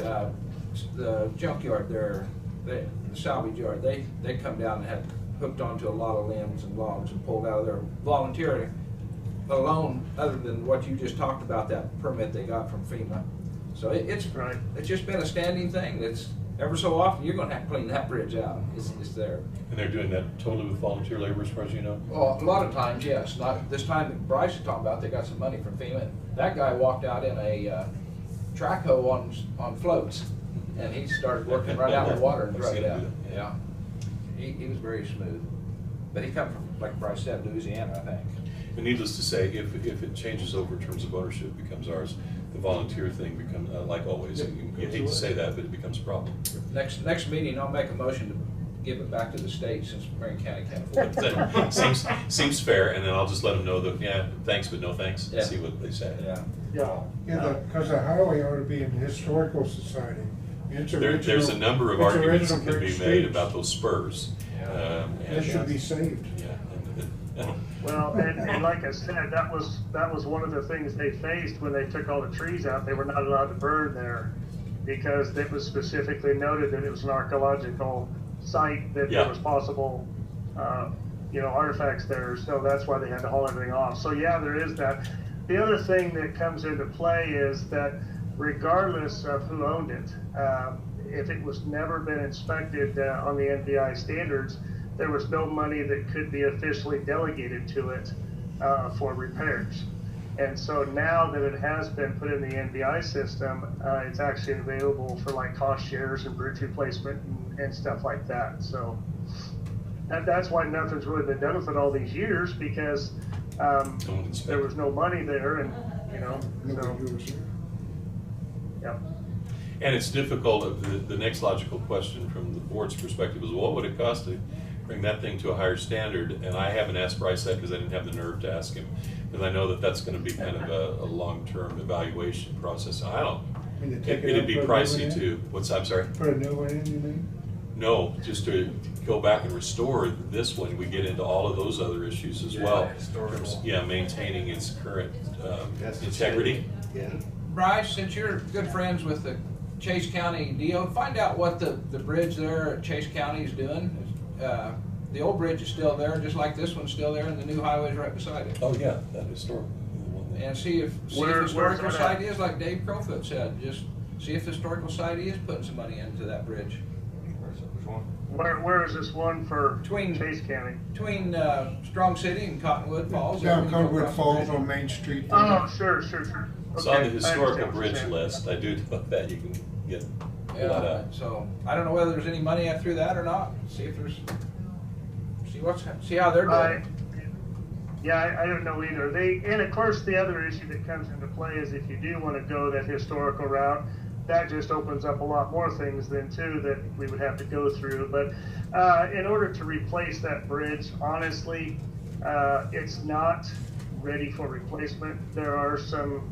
the junkyard there, the salvage yard. They come down and have hooked onto a lot of limbs and logs and pulled out of there voluntarily, alone, other than what you just talked about, that permit they got from FEMA. So it's just been a standing thing. That's ever so often you're going to have to clean that bridge out. It's there. And they're doing that totally with volunteer labor, as far as you know? Well, a lot of times, yes. Not this time that Bryce is talking about. They got some money from FEMA. That guy walked out in a track hoe on floats, and he started working right out in the water and drug it out. Yeah. He was very smooth. But he come from, like Bryce said, Louisiana, I think. And needless to say, if it changes over in terms of ownership, becomes ours, the volunteer thing becomes, like always, you hate to say that, but it becomes a problem. Next meeting, I'll make a motion to give it back to the state, since Marion County can't afford it. Seems fair, and then I'll just let them know that, yeah, thanks, but no thanks, and see what they say. Yeah, because the highway ought to be in the historical society. There's a number of arguments that can be made about those spurs. That should be saved. Well, and like I said, that was one of the things they faced when they took all the trees out. They were not allowed to burn there because it was specifically noted that it was an archaeological site, that there was possible, artifacts there. So that's why they had to haul everything off. So yeah, there is that. The other thing that comes into play is that regardless of who owned it, if it was never been inspected on the NBI standards, there was no money that could be officially delegated to it for repairs. And so now that it has been put in the NBI system, it's actually available for like cost shares and bridge replacement and stuff like that. So that's why nothing's really been done with it all these years, because there was no money there, and yeah. And it's difficult. The next logical question from the board's perspective is, what would it cost to bring that thing to a higher standard? And I haven't asked Bryce that because I didn't have the nerve to ask him, because I know that that's going to be kind of a long-term evaluation process. I don't. It'd be pricey too. I'm sorry. Put a new one in, you mean? No, just to go back and restore this one. We get into all of those other issues as well. Maintaining its current integrity. Yeah. Bryce, since you're good friends with the Chase County DO, find out what the bridge there at Chase County is doing. The old bridge is still there, just like this one's still there, and the new highway's right beside it. Oh yeah, that historical. And see if the historical site is, like Dave Crowfoot said, just see if the historical site is putting some money into that bridge. Where is this one for Chase County? Between Strong City and Cottonwood Falls. Down Cottonwood Falls on Main Street. Oh, sure. It's on the historical bridge list. I do know that you can get that out. So I don't know whether there's any money through that or not. See how they're doing. I don't know either. And of course the other issue that comes into play is if you do want to go that historical route, that just opens up a lot more things then too that we would have to go through. But in order to replace that bridge, honestly, it's not ready for replacement. There are some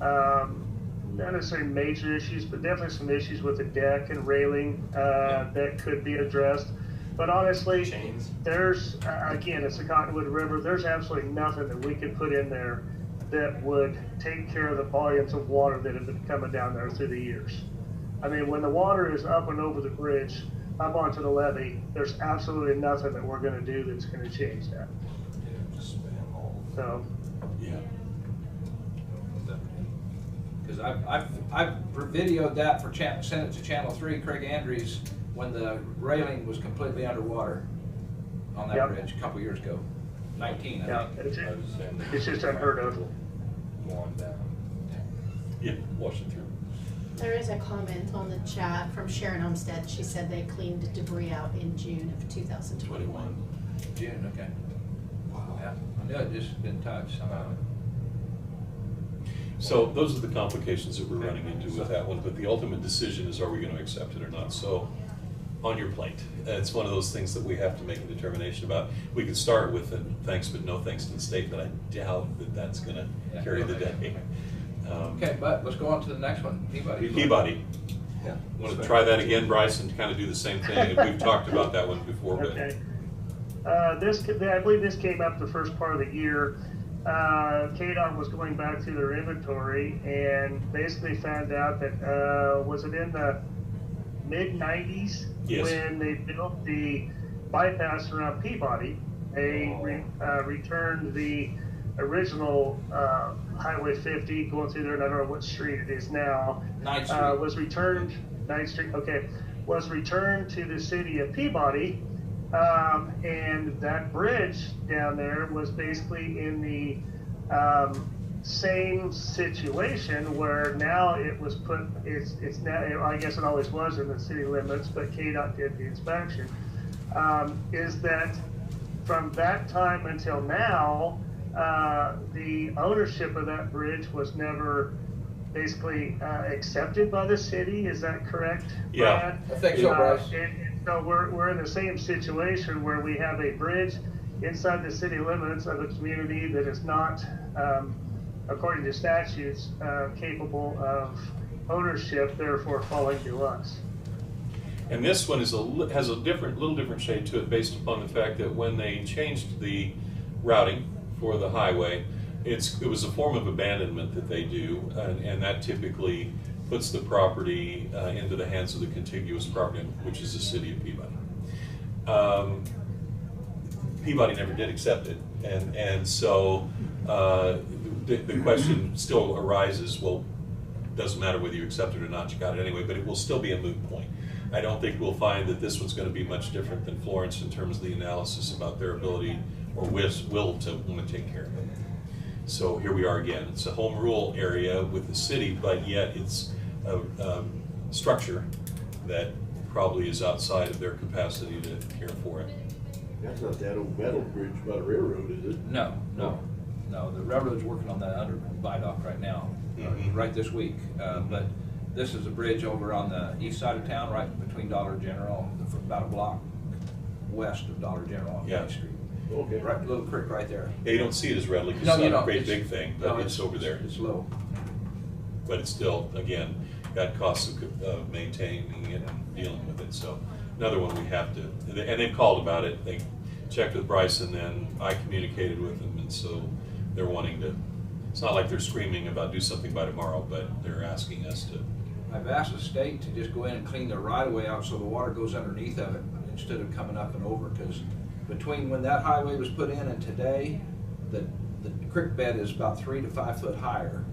not necessarily major issues, but definitely some issues with the deck and railing that could be addressed. But honestly, Chains. there's, again, it's the Cottonwood River, there's absolutely nothing that we could put in there that would take care of the volumes of water that have been coming down there through the years. I mean, when the water is up and over the bridge, up onto the levee, there's absolutely nothing that we're gonna do that's gonna change that. Yeah, just spam all. So, Yeah. Because I've videoed that for sent it to Channel 3, Craig Andrews, when the railing was completely underwater on that Yep. bridge a couple years ago. 19, I yeah, think. it's just unheard of. Going down. Yeah, wash it through. There is a comment on the chat from Sharon Olmsted. She said they cleaned debris out in June of 2021. June, okay. Wow. Yeah, I knew it just been touched somehow. So those are the complications that we're running into with that one, but the ultimate decision is, are we gonna accept it or not? So, on your plate. It's one of those things that we have to make a determination about. We could start with a thanks but no thanks to the state, but I doubt that that's gonna carry the day. Okay, but let's go on to the next one, Peabody. Peabody. Yeah. Want to try that again, Bryce, and kind of do the same thing? We've talked about that one before, but. Okay. I believe this came up the first part of the year. KDOT was going back through their inventory and basically found out that, was it in the mid-90s? Yes. When they built the bypass around Peabody, they returned the original Highway 50 going through there, and I don't know what street it is now. 9th Street. Was returned, 9th Street, okay, was returned to the city of Peabody. And that bridge down there was basically in the same situation where now it was put, it's now, I guess it always was in the city limits, but KDOT did the inspection, is that from that time until now, the ownership of that bridge was never basically accepted by the city. Is that correct, Yeah. Brad? I think so, Bryce. And so we're in the same situation where we have a bridge inside the city limits of a community that is not, according to statutes, capable of ownership, therefore falling to us. And this one is has a little different shade to it based upon the fact that when they changed the routing for the highway, it was a form of abandonment that they do, and that typically puts the property into the hands of the contiguous property, which is the city of Peabody. Peabody never did accept it, and so the question still arises, well, doesn't matter whether you accept it or not, you got it anyway, but it will still be a moot point. I don't think we'll find that this one's going to be much different than Florence in terms of the analysis about their ability or will to want to take care of it. So here we are again. It's a home rule area with the city, but yet it's a structure that probably is outside of their capacity to care for it. That's not that old metal bridge by the railroad, is it? No. The railroad's working on that under viaduct right now, right this week. But this is a bridge over on the east side of town, right between Dollar General, about a block west of Dollar General on Main Street. Okay. Right, little creek right there. Yeah, you don't see it as readily because No, it's you not a don't. great It's- big thing, but no, it's over there. It's low. But it's still, again, got costs of maintaining it and dealing with it. So another one we have to, and they've called about it. They checked with Bryce and then I communicated with them, and so they're wanting to, it's not like they're screaming about do something by tomorrow, but they're asking us to. I've asked the state to just go in and clean the right of way out so the water goes underneath of it instead of coming up and over, because between when that highway was put in and today, the creek bed is about 3 to 5 foot higher.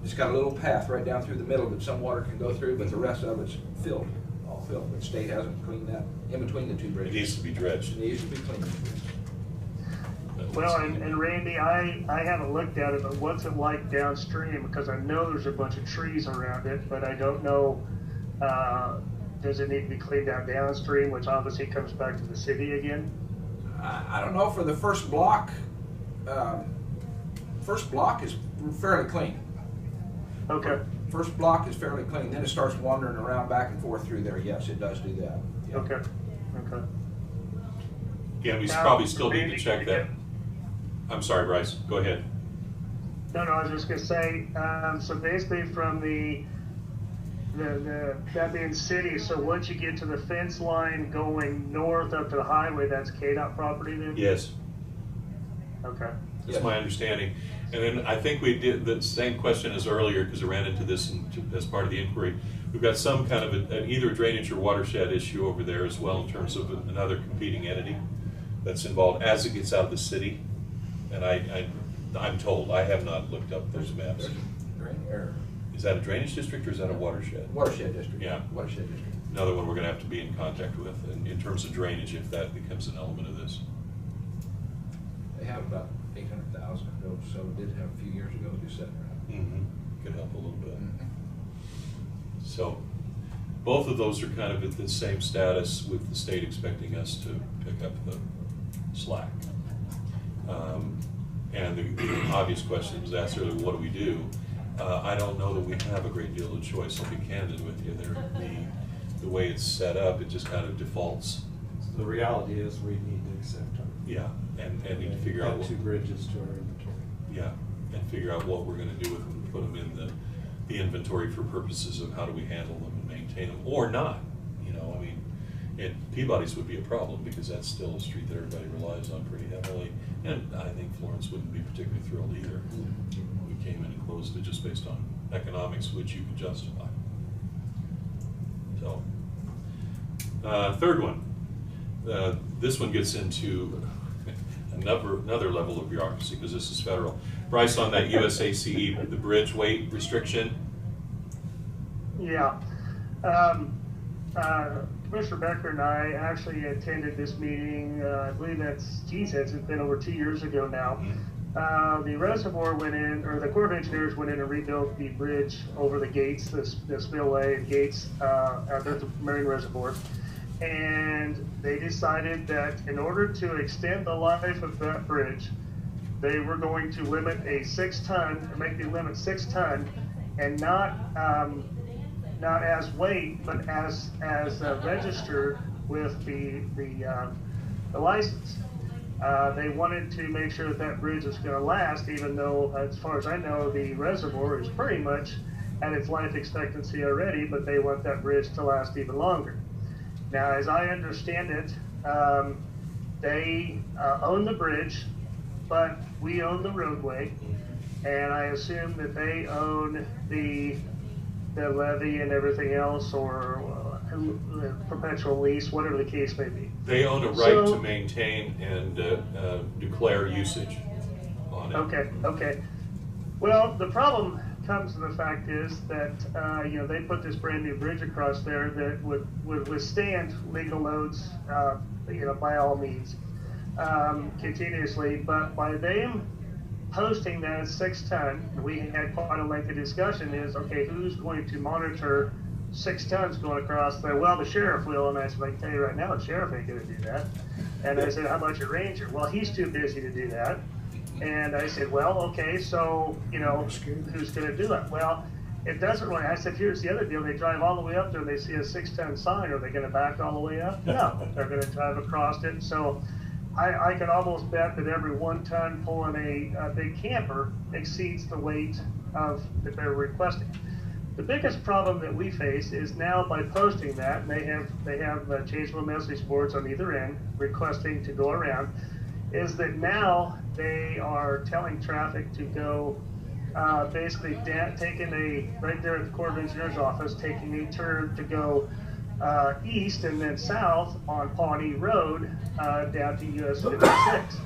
It's got a little path right down through the middle that some water can go through, but the rest of it's filled, all filled. The state hasn't cleaned that in between the two It bridges. needs to be dredged. It needs to be cleaned. Well, and Randy, I haven't looked at it, but what's it like downstream? Because I know there's a bunch of trees around it, but I don't know, does it need to be cleaned out downstream, which obviously comes back to the city again? I don't know, for the first block is fairly clean. Okay. First block is fairly clean, then it starts wandering around back and forth through there. Yes, it does do that. Yeah. Okay. Yeah, we Now, probably still need to Randy, check that. I'm sorry, Bryce, go ahead. No, I was just gonna say, so basically from that being city, so once you get to the fence line going north up to the highway, that's KDOT property then? Yes, Okay. that's my understanding. And then I think we did the same question as earlier, because I ran into this as part of the inquiry. We've got some kind of either a drainage or watershed issue over there as well in terms of another competing entity that's involved as it gets out of the city. And I'm told, I have not looked up those maps. Is that a drainage district or is that a watershed? Watershed district. Yeah. Watershed district. Another one we're gonna have to be in contact with in terms of drainage, if that becomes an element of this. They have about 800,000 or so, did have a few years ago, just sitting around. Could help a little bit. Mhm. So, both of those are kind of at the same status, with the state expecting us to pick up the slack. And the obvious question was asked earlier, what do we do? I don't know that we have a great deal of choice, I'll be candid with you. The way it's set up, it just kind of defaults. The reality is we need to accept our. Yeah, and need to figure out add what. 2 bridges to our inventory. Yeah, and figure out what we're gonna do with them, put them in the inventory for purposes of how do we handle them and maintain them, or not. You know, I mean, and Peabody's would be a problem, because that's still a street that everybody relies on pretty heavily. And I think Florence wouldn't be particularly thrilled either. We came in and closed it just based on economics, which you could justify. So, third one. This one gets into another level of bureaucracy, because this is federal. Bryce, on that USACE, the bridge weight restriction. Yeah. Commissioner Becker and I actually attended this meeting, I believe it's been over 2 years ago now. The reservoir went in, or the Corps of Engineers went in and rebuilt the bridge over the gates, the spillway and gates at the Marine Reservoir. And they decided that in order to extend the life of that bridge, they were going to limit a 6-ton, or make the limit 6 ton, and not as weight, but as registered with the license. They wanted to make sure that bridge is going to last, even though, as far as I know, the reservoir is pretty much at its life expectancy already, but they want that bridge to last even longer. Now, as I understand it, they own the bridge, but we own the roadway, and I assume that they own the levee and everything else, or perpetual lease, whatever the case may be. They own a right to maintain and declare usage on it. Okay. Well, the problem comes to the fact is that they put this brand new bridge across there that would withstand legal loads, by all means, continuously. But by them posting that as 6 ton, we had quite a lengthy discussion. Is okay, who's going to monitor 6 tons going across there? Well, the sheriff will. And I said, I can tell you right now, the sheriff ain't going to do that. And I said, how about your ranger? Well, he's too busy to do that. And I said, well, okay, so, who's going to do it? Well, it doesn't really. I said, here's the other deal. They drive all the way up there and they see a 6 ton sign. Are they going to back all the way up? No, they're going to drive across it. So I could almost bet that every 1 ton pulling a big camper exceeds the weight of that they're requesting. The biggest problem that we face is now by posting that, and they have changeable message boards on either end requesting to go around, is that now they are telling traffic to go basically taking right there at the Corps of Engineers office, taking a turn to go east and then south on Pawnee Road down to US 56.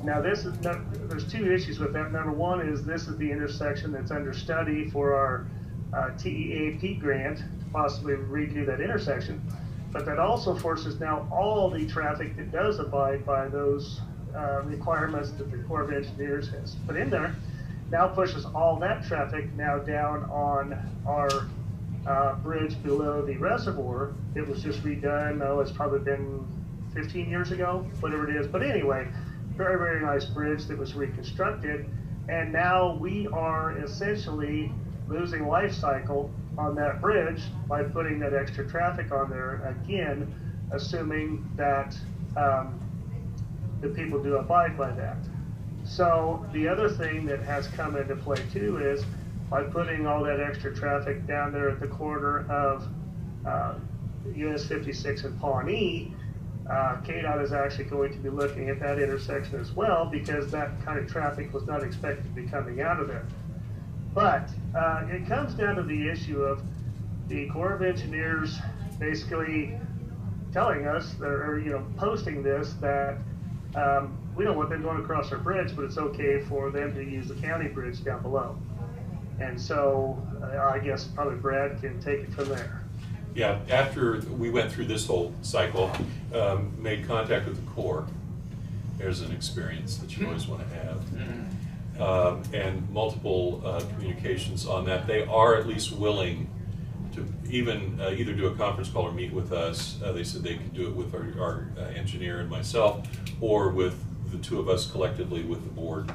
Now there's 2 issues with that. Number one is this is the intersection that's under study for our TEAP grant to possibly redo that intersection. But that also forces now all the traffic that does abide by those requirements that the Corps of Engineers has put in there, now pushes all that traffic now down on our bridge below the reservoir. It was just redone, it's probably been 15 years ago, whatever it is. But anyway, very, very nice bridge that was reconstructed. And now we are essentially losing life cycle on that bridge by putting that extra traffic on there again, assuming that the people do abide by that. So the other thing that has come into play too is by putting all that extra traffic down there at the corner of US 56 and Pawnee, KDOT is actually going to be looking at that intersection as well, because that kind of traffic was not expected to be coming out of there. But it comes down to the issue of the Corps of Engineers basically telling us, or posting this, that we don't want them going across our bridge, but it's okay for them to use the county bridge down below. And so I guess probably Brad can take it from there. Yeah, after we went through this whole cycle, made contact with the Corps. There's an experience that you always want to have. And multiple communications on that. They are at least willing to even either do a conference call or meet with us. They said they could do it with our engineer and myself, or with the two of us collectively with the board,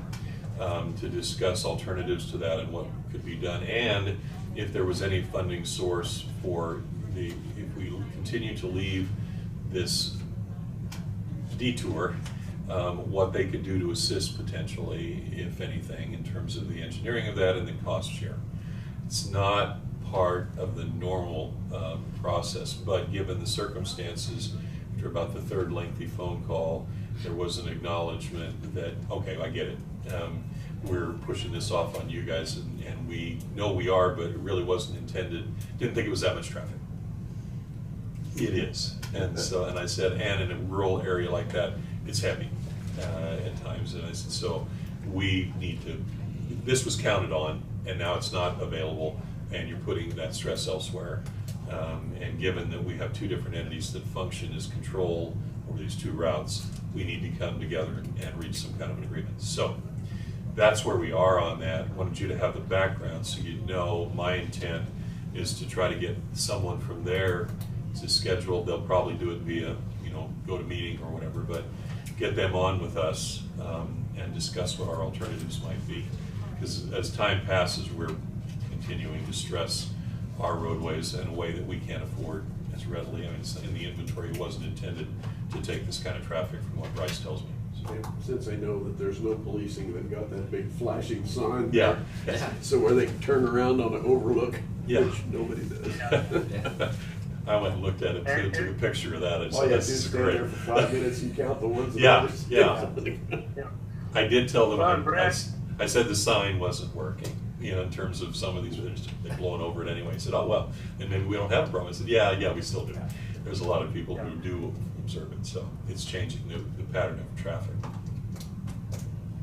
to discuss alternatives to that and what could be done, and if there was any funding source for if we continue to leave this detour, what they could do to assist potentially, if anything, in terms of the engineering of that and the cost share. It's not part of the normal process, but given the circumstances, after about the third lengthy phone call, there was an acknowledgement that, okay, I get it. We're pushing this off on you guys, and we know we are, but it really wasn't intended. Didn't think it was that much traffic. It is, and I said, and in a rural area like that, it's heavy at times, and I said, so we need to. This was counted on, and now it's not available, and you're putting that stress elsewhere. And given that we have two different entities that function as control over these two routes, we need to come together and reach some kind of an agreement. So that's where we are on that. Wanted you to have the background so you know my intent is to try to get someone from there to schedule. They'll probably do it via, go to meeting or whatever, but get them on with us and discuss what our alternatives might be. Because as time passes, we're continuing to stress our roadways in a way that we can't afford as readily. I mean, it's in the inventory. It wasn't intended to take this kind of traffic, from what Bryce tells me. Since I know that there's no policing, they've got that big flashing sign. Yeah. So where they can turn around on an overlook, Yeah. which nobody does. I went and looked at it too, took a picture of that. All you have to do is stand there for 5 minutes and count the ones that Yeah, others. yeah. I did tell them, Brad. I said the sign wasn't working, in terms of some of these, they're blowing over it anyway. He said, oh, well, and maybe we don't have a problem. I said, yeah, we still do. There's a lot of people who do observe it, so it's changing the pattern of traffic.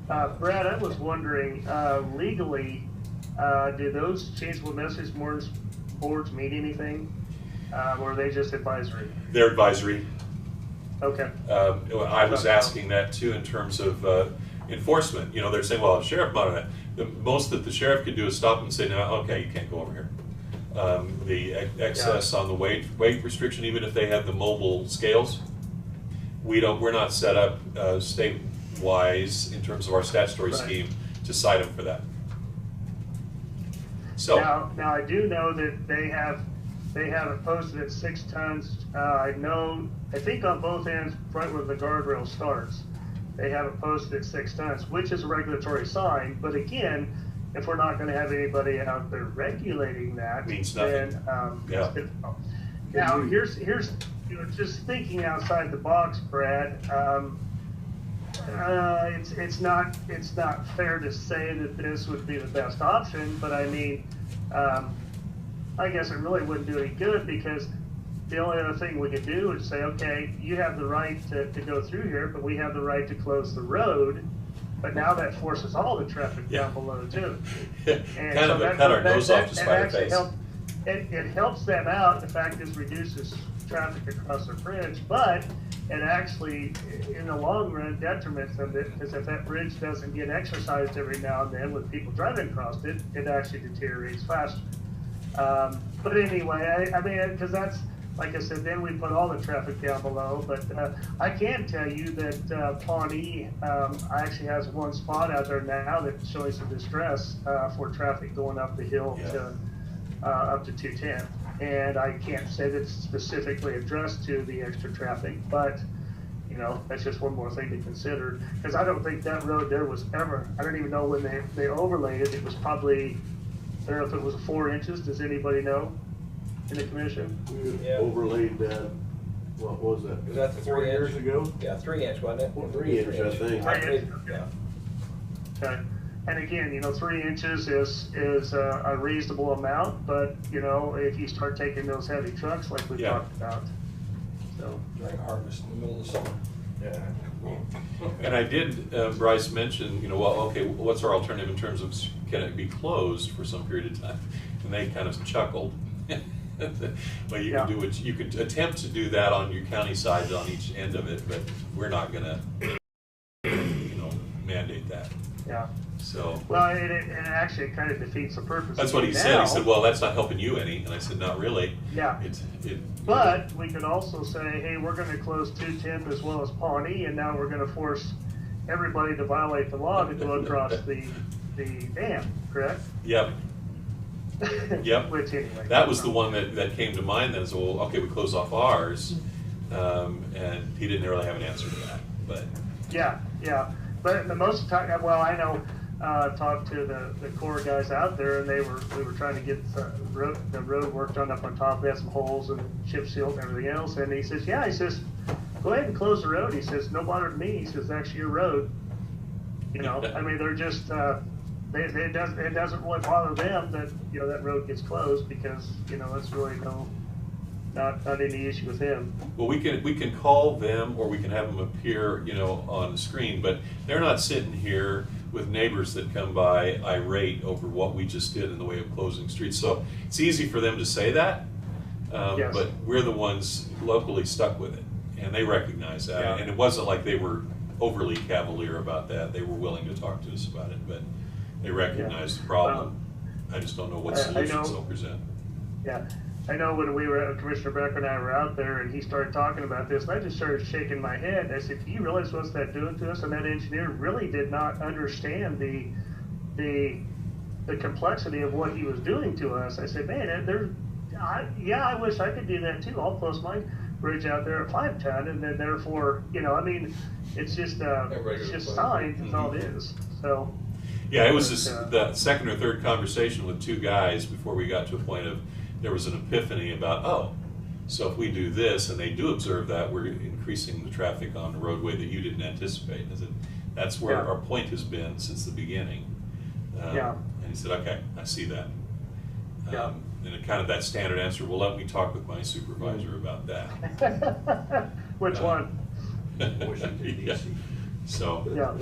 Brad, I was wondering, legally, do those changeable message boards mean anything? Or are they just advisory? They're advisory. Okay. I was asking that too in terms of enforcement. They're saying, well, the sheriff might have. The most that the sheriff could do is stop and say, no, okay, you can't go over here. The excess on the weight restriction, even if they had the mobile scales, we're not set up state-wise in terms of our statutory scheme to cite them for that. So now I do know that they have it posted at 6 tons. I think on both ends, right where the guardrail starts, they have it posted at 6 tons, which is a regulatory sign. But again, if we're not going to have anybody out there regulating that, means nothing. Then it's difficult. Now here's just thinking outside the box, Brad. It's not fair to say that this would be the best option, but I mean, I guess it really wouldn't do any good, because the only other thing we could do is say, okay, you have the right to go through here, but we have the right to close the road. But now that forces all the traffic down below too. And kind of cut our nose off to spite our face. It helps them out. The fact is, reduces traffic across the bridge, but it actually, in the long run, detriments them, because if that bridge doesn't get exercised every now and then with people driving across it, it actually deteriorates faster. But anyway, I mean, because that's, like I said, then we put all the traffic down below. But I can tell you that Pawnee actually has one spot out there now that's showing some distress for traffic going up the hill to up to 210. And I can't say that it's specifically addressed to the extra traffic, but You know, that's just one more thing to consider, because I don't think that road there was ever, I don't even know when they overlaid it, it was probably, I don't know if it was 4 inches, does anybody know in the commission? We Yeah. overlaid that, what was that? Was that the 4 years 3 ago? Yeah, 3 inch, wasn't it? 3 inch, I think. 3 inch, Yeah. Okay, and again, you know, 3 inches is a reasonable amount, but, you know, if you start taking those heavy trucks like we Yeah. talked about, so. During harvest in the middle of the summer. Yeah. And I did, Bryce mentioned, you know, well, okay, what's our alternative in terms of can it be closed for some period of time? And they kind of chuckled. Well, you Yeah. can do it, you could attempt to do that on your county side on each end of it, but we're not gonna, you know, mandate that. Yeah, So, well, it actually kind of defeats the purpose. that's what he said. He said, well, that's not helping you any. And I said, not really. Yeah. But we could also say, hey, we're gonna close 210 as well as Pawnee, and now we're gonna force everybody to violate the law to go across the dam, correct? Yep. Yep. Which anyway. That was the one that came to mind then, so, well, okay, we close off ours, and he didn't really have an answer to that, but. Yeah, but the most of the time, well, I know, talked to the Corps guys out there, and we were trying to get the road work done up on top. We had some holes and chip sealed and everything else, and he says, yeah, he says, go ahead and close the road. He says, no bother to me. He says, that's your road. You know, I mean, they're just, it doesn't really bother them that, you know, that road gets closed, because, you know, it's really not any issue with him. Well, we can call them, or we can have them appear, you know, on the screen, but they're not sitting here with neighbors that come by irate over what we just did in the way of closing streets. So it's easy for them to say that, Yes. but we're the ones locally stuck with it, and they recognize that. Yeah. And it wasn't like they were overly cavalier about that. They were willing to talk to us about it, but they recognize the problem. I just don't know what I solutions know. they'll present. Yeah, I know when we were, Commissioner Becker and I were out there, and he started talking about this, and I just started shaking my head. I said, do you realize what's that doing to us? And that engineer really did not understand the complexity of what he was doing to us. I said, man, I wish I could do that too. I'll post my bridge out there at 5 ton, and then therefore, you know, I mean, it's just signs, that's all it is, so. Yeah, it was just the second or third conversation with 2 guys before we got to a point of, there was an epiphany about, oh, so if we do this, and they do observe that, we're increasing the traffic on the roadway that you didn't anticipate. I said, that's where our point has been since the beginning. Yeah. And he said, okay, I see that. Yeah. And it kind of that standard answer, well, let me talk with my supervisor about that. Which one? Yeah. So. Yeah.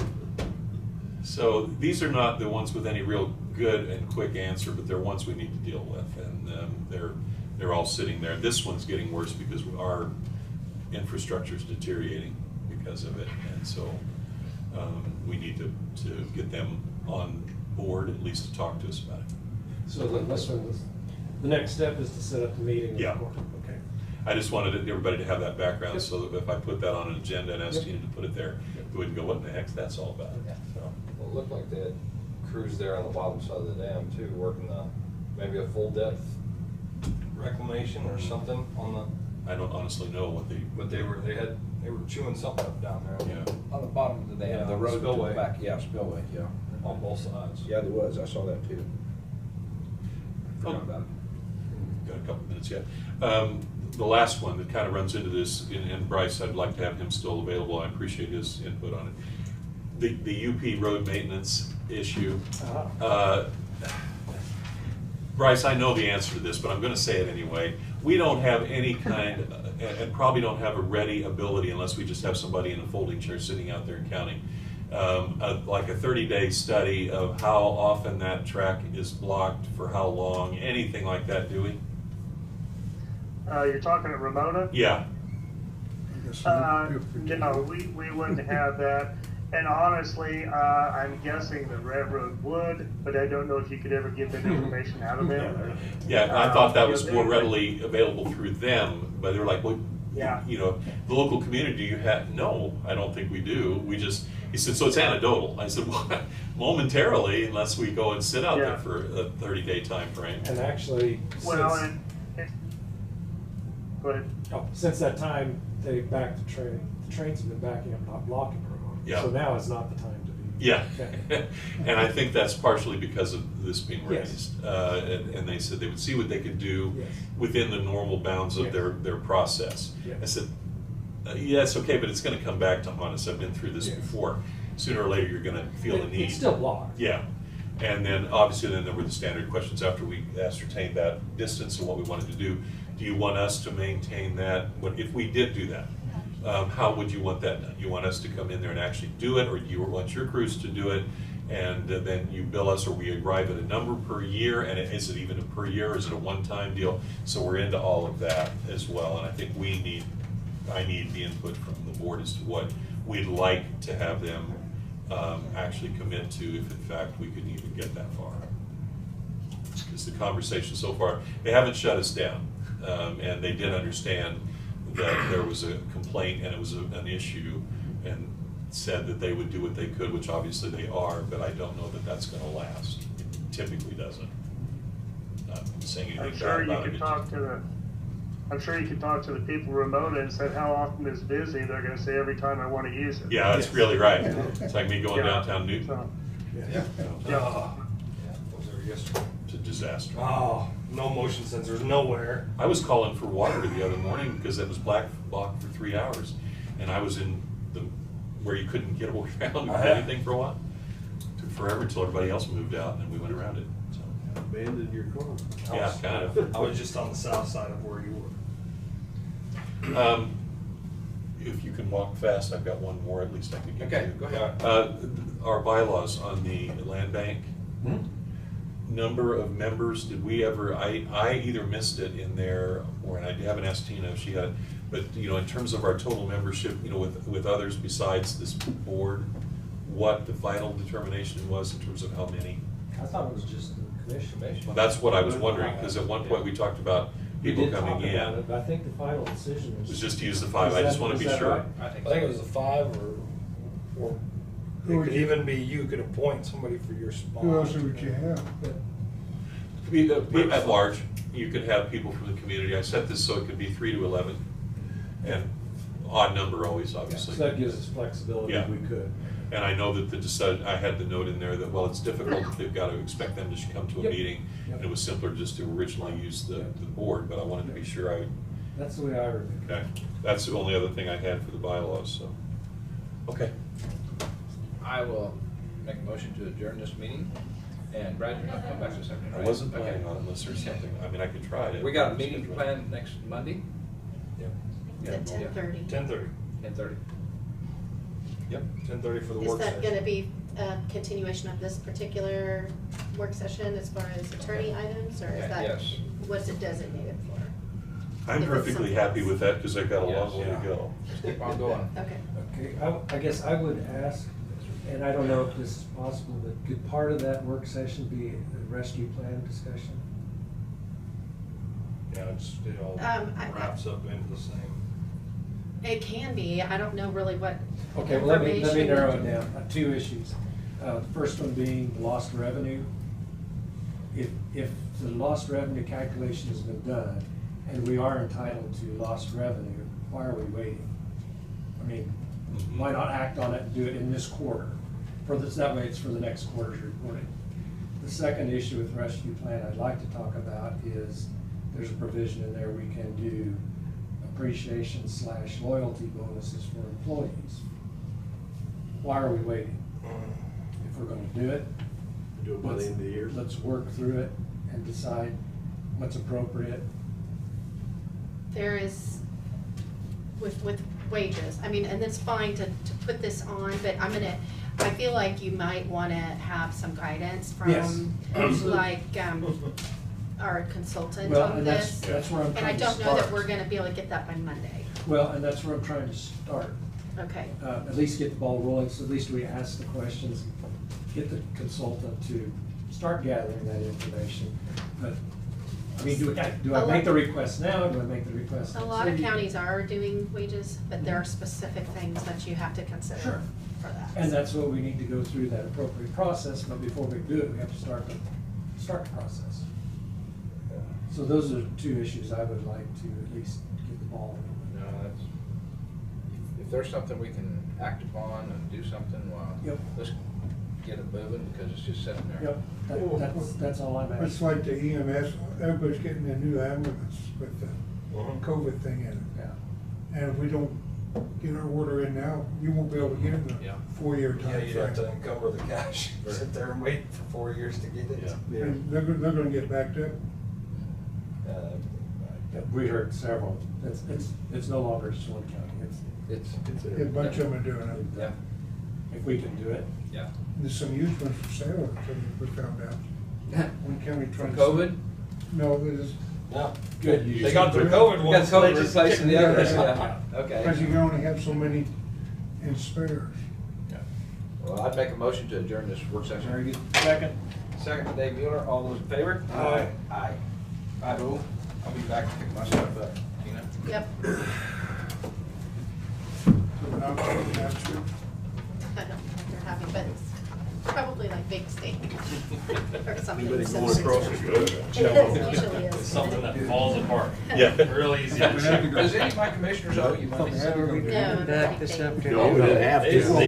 So these are not the ones with any real good and quick answer, but they're ones we need to deal with, and they're all sitting there. This one's getting worse because our infrastructure is deteriorating because of it, and so we need to get them on board, at least to talk to us about it. So this one was, the next step is to set up the meeting with the Yeah. court. Okay. I just wanted everybody to have that background, so that if I put that on an agenda and asked you to put it there, you wouldn't go, what in the heck's that's all about? So. Well, it looked like they had crews there on the bottom side of the dam too, working maybe a full depth reclamation or something on the. I don't honestly know what they. But they were chewing something up down there. Yeah. On the bottom of the dam, Yeah, the road spillway. back, yeah, spillway, yeah. On both sides. Yeah, there was, I saw that too. Forgot about it. Got a couple minutes yet. The last one that kind of runs into this, and Bryce, I'd like to have him still available. I appreciate his input on it. The UP road maintenance issue. Bryce, I know the answer to this, but I'm going to say it anyway. We don't have any kind, and probably don't have a ready ability unless we just have somebody in a folding chair sitting out there and counting. Like a 30-day study of how often that track is blocked, for how long, anything like that, do we? You're talking at Ramona? Yeah. No, we wouldn't have that. And honestly, I'm guessing the railroad would, but I don't know if you could ever get that information out of them. Yeah, I thought that was more readily available through them, but they were like, well, yeah, you know, the local community you have, no, I don't think we do. We just, he said, so it's anecdotal. I said, well, momentarily, unless we go and sit out there for a 30-day time frame. And actually, go ahead. since that time, they backed the trains have been backing up, not blocking the road. Yeah. So now is not the time to be. Yeah, Okay. and I think that's partially because of this being Yes. raised. And they said they would see what they could do Yes. within the normal bounds of Yes. their process. Yes. I said, yeah, it's okay, but it's gonna come back to haunt us. I've been through this Yes. before. Sooner or later, you're gonna feel the need. It's still blocked. Yeah, and then obviously then there were the standard questions after we ascertained that distance and what we wanted to do. Do you want us to maintain that? If we did do that, how would you want that done? You want us to come in there and actually do it, or do you want your crews to do it? And then you bill us, or we arrive at a number per year, and is it even a per year, or is it a one-time deal? So we're into all of that as well, and I think I need the input from the board as to what we'd like to have them actually commit to, if in fact we could even get that far. Because the conversation so far, they haven't shut us down, and they did understand that there was a complaint and it was an issue, and said that they would do what they could, which obviously they are, but I don't know that that's gonna last. It typically doesn't. Not saying anything I'm bad sure you about could it. talk to the people remote and said how often is busy. They're going to say every time I want to use it. Yeah, that's really right. It's like me going Yeah. downtown Newton. So, Yeah. yeah. Yeah, was there yesterday? It's a disaster. Oh, no motion sensors, nowhere. I was calling for water the other morning because it was blocked for 3 hours, and I was in where you couldn't get around or anything for a while. Took forever until everybody else moved out, and we went around it. So, Abandoned your car. yeah, kind of. I was just on the south side of where you were. If you can walk fast, I've got one more at least I could get to. Okay, go ahead. Our bylaws on the land bank. Number of members, did we ever, I either missed it in there, or, and I haven't asked Tina if she had, but, you know, in terms of our total membership, you know, with others besides this board, what the final determination was in terms of how many? I thought it was just the commission. Well, that's what I was wondering, because at one point we talked about people coming We did talk about in. it, but I think the final decision It was was. just to use the 5, I just want to be sure. I think it was a 5 or it could even be you could appoint somebody for your spot. Who else would you have? At large, you could have people from the community. I set this so it could be 3 to 11, and odd number always, obviously. So that gives us flexibility if Yeah. we could. And I know that I had the note in there that, well, it's difficult, they've got to expect them to come to a Yep. meeting, Yep. and it was simpler just to originally use the board, but I wanted to be sure That's the way I read it. okay. That's the only other thing I had for the bylaws, so, okay. I will make a motion to adjourn this meeting, and Brad, you're not coming back to a second, I right? wasn't Okay. planning on it unless there's something, I mean, I could try to. We got a meeting planned next Monday, At 10:30. 10:30. 10:30. Yep. 10:30 for the Is work that session. gonna be a continuation of this particular work session as far as attorney items, or is Okay, that, yes. what's it designated for? I'm If it's perfectly something happy else. with that, because I've got a long Yes. way to go. Just keep on going. Okay. Okay, I guess I would ask, and I don't know if this is possible, but could part of that work session be a rescue plan discussion? Yeah, it all I- wraps up into the same. It can be, I don't know really what Okay, well, let me information- narrow it down, 2 issues. The first one being lost revenue. If the lost revenue calculation has been done, and we are entitled to lost revenue, why are we waiting? I mean, why not act on it and do it in this quarter? That way it's for the next quarter's reporting. The second issue with rescue plan I'd like to talk about is, there's a provision in there we can do appreciation/loyalty bonuses for employees. Why are we waiting? If we're gonna do it, Do it by the end of the year. let's work through it and decide what's appropriate. There is, with wages, I mean, and it's fine to put this on, but I feel like you might wanna have some guidance Yes, from, absolutely. like, our consultant Well, on and this. that's where I'm And I trying to don't know that start. we're gonna be able to get that by Monday. Well, and that's where I'm trying to start. Okay, At least get the ball rolling, so at least we ask the questions, get the consultant to start gathering that information. But, I mean, do I make the request now, do I make the request? a next lot of week? counties are doing wages, but there are specific things that you have to consider Sure. for that. And that's what we need to go through that appropriate process, but before we do it, we have to start the process. So those are 2 issues I would like to at least get the ball rolling. No, if there's something we can act upon and do something, well, Yep. let's get it moving because it's just sitting there. Yep, that's all I'm It's asking. like the EMS, everybody's getting a new ambulance with the Mhm. COVID thing in it. Yeah. And if we don't get our order in now, you won't be able to get it in Yeah. a 4-year Yeah, time you'd have to frame. encumber the cash, sit there and wait for 4 years to get it. Yeah. And they're gonna get backed up. Uh, Yeah, we heard several, it's no longer Swan County, It's, A bunch of them are doing it. yeah, if we can do it. yeah. There's some huge ones for sale, we found out. One county From trying. COVID? No, there's, Yeah. Good. They got their COVID ones. Got COVID they just replacing the kicked others, it. yeah, okay. because you can only have so many in spares. Yeah. Well, I'd make a motion to adjourn this work session. Very good. Second. Second to Dave Mueller, all those in favor? Aye. Aye. Aye, Boo. I'll be back to pick my stuff up, Tina. Yep. So now, after, I don't know what they're having, but it's probably like big steak or something. Anybody so- going across the road? It is, usually is. It's something that falls apart. Yeah. Real easy to check. Does any of my commissioners owe you money? No, Back big this steak. afternoon. No, we didn't have to.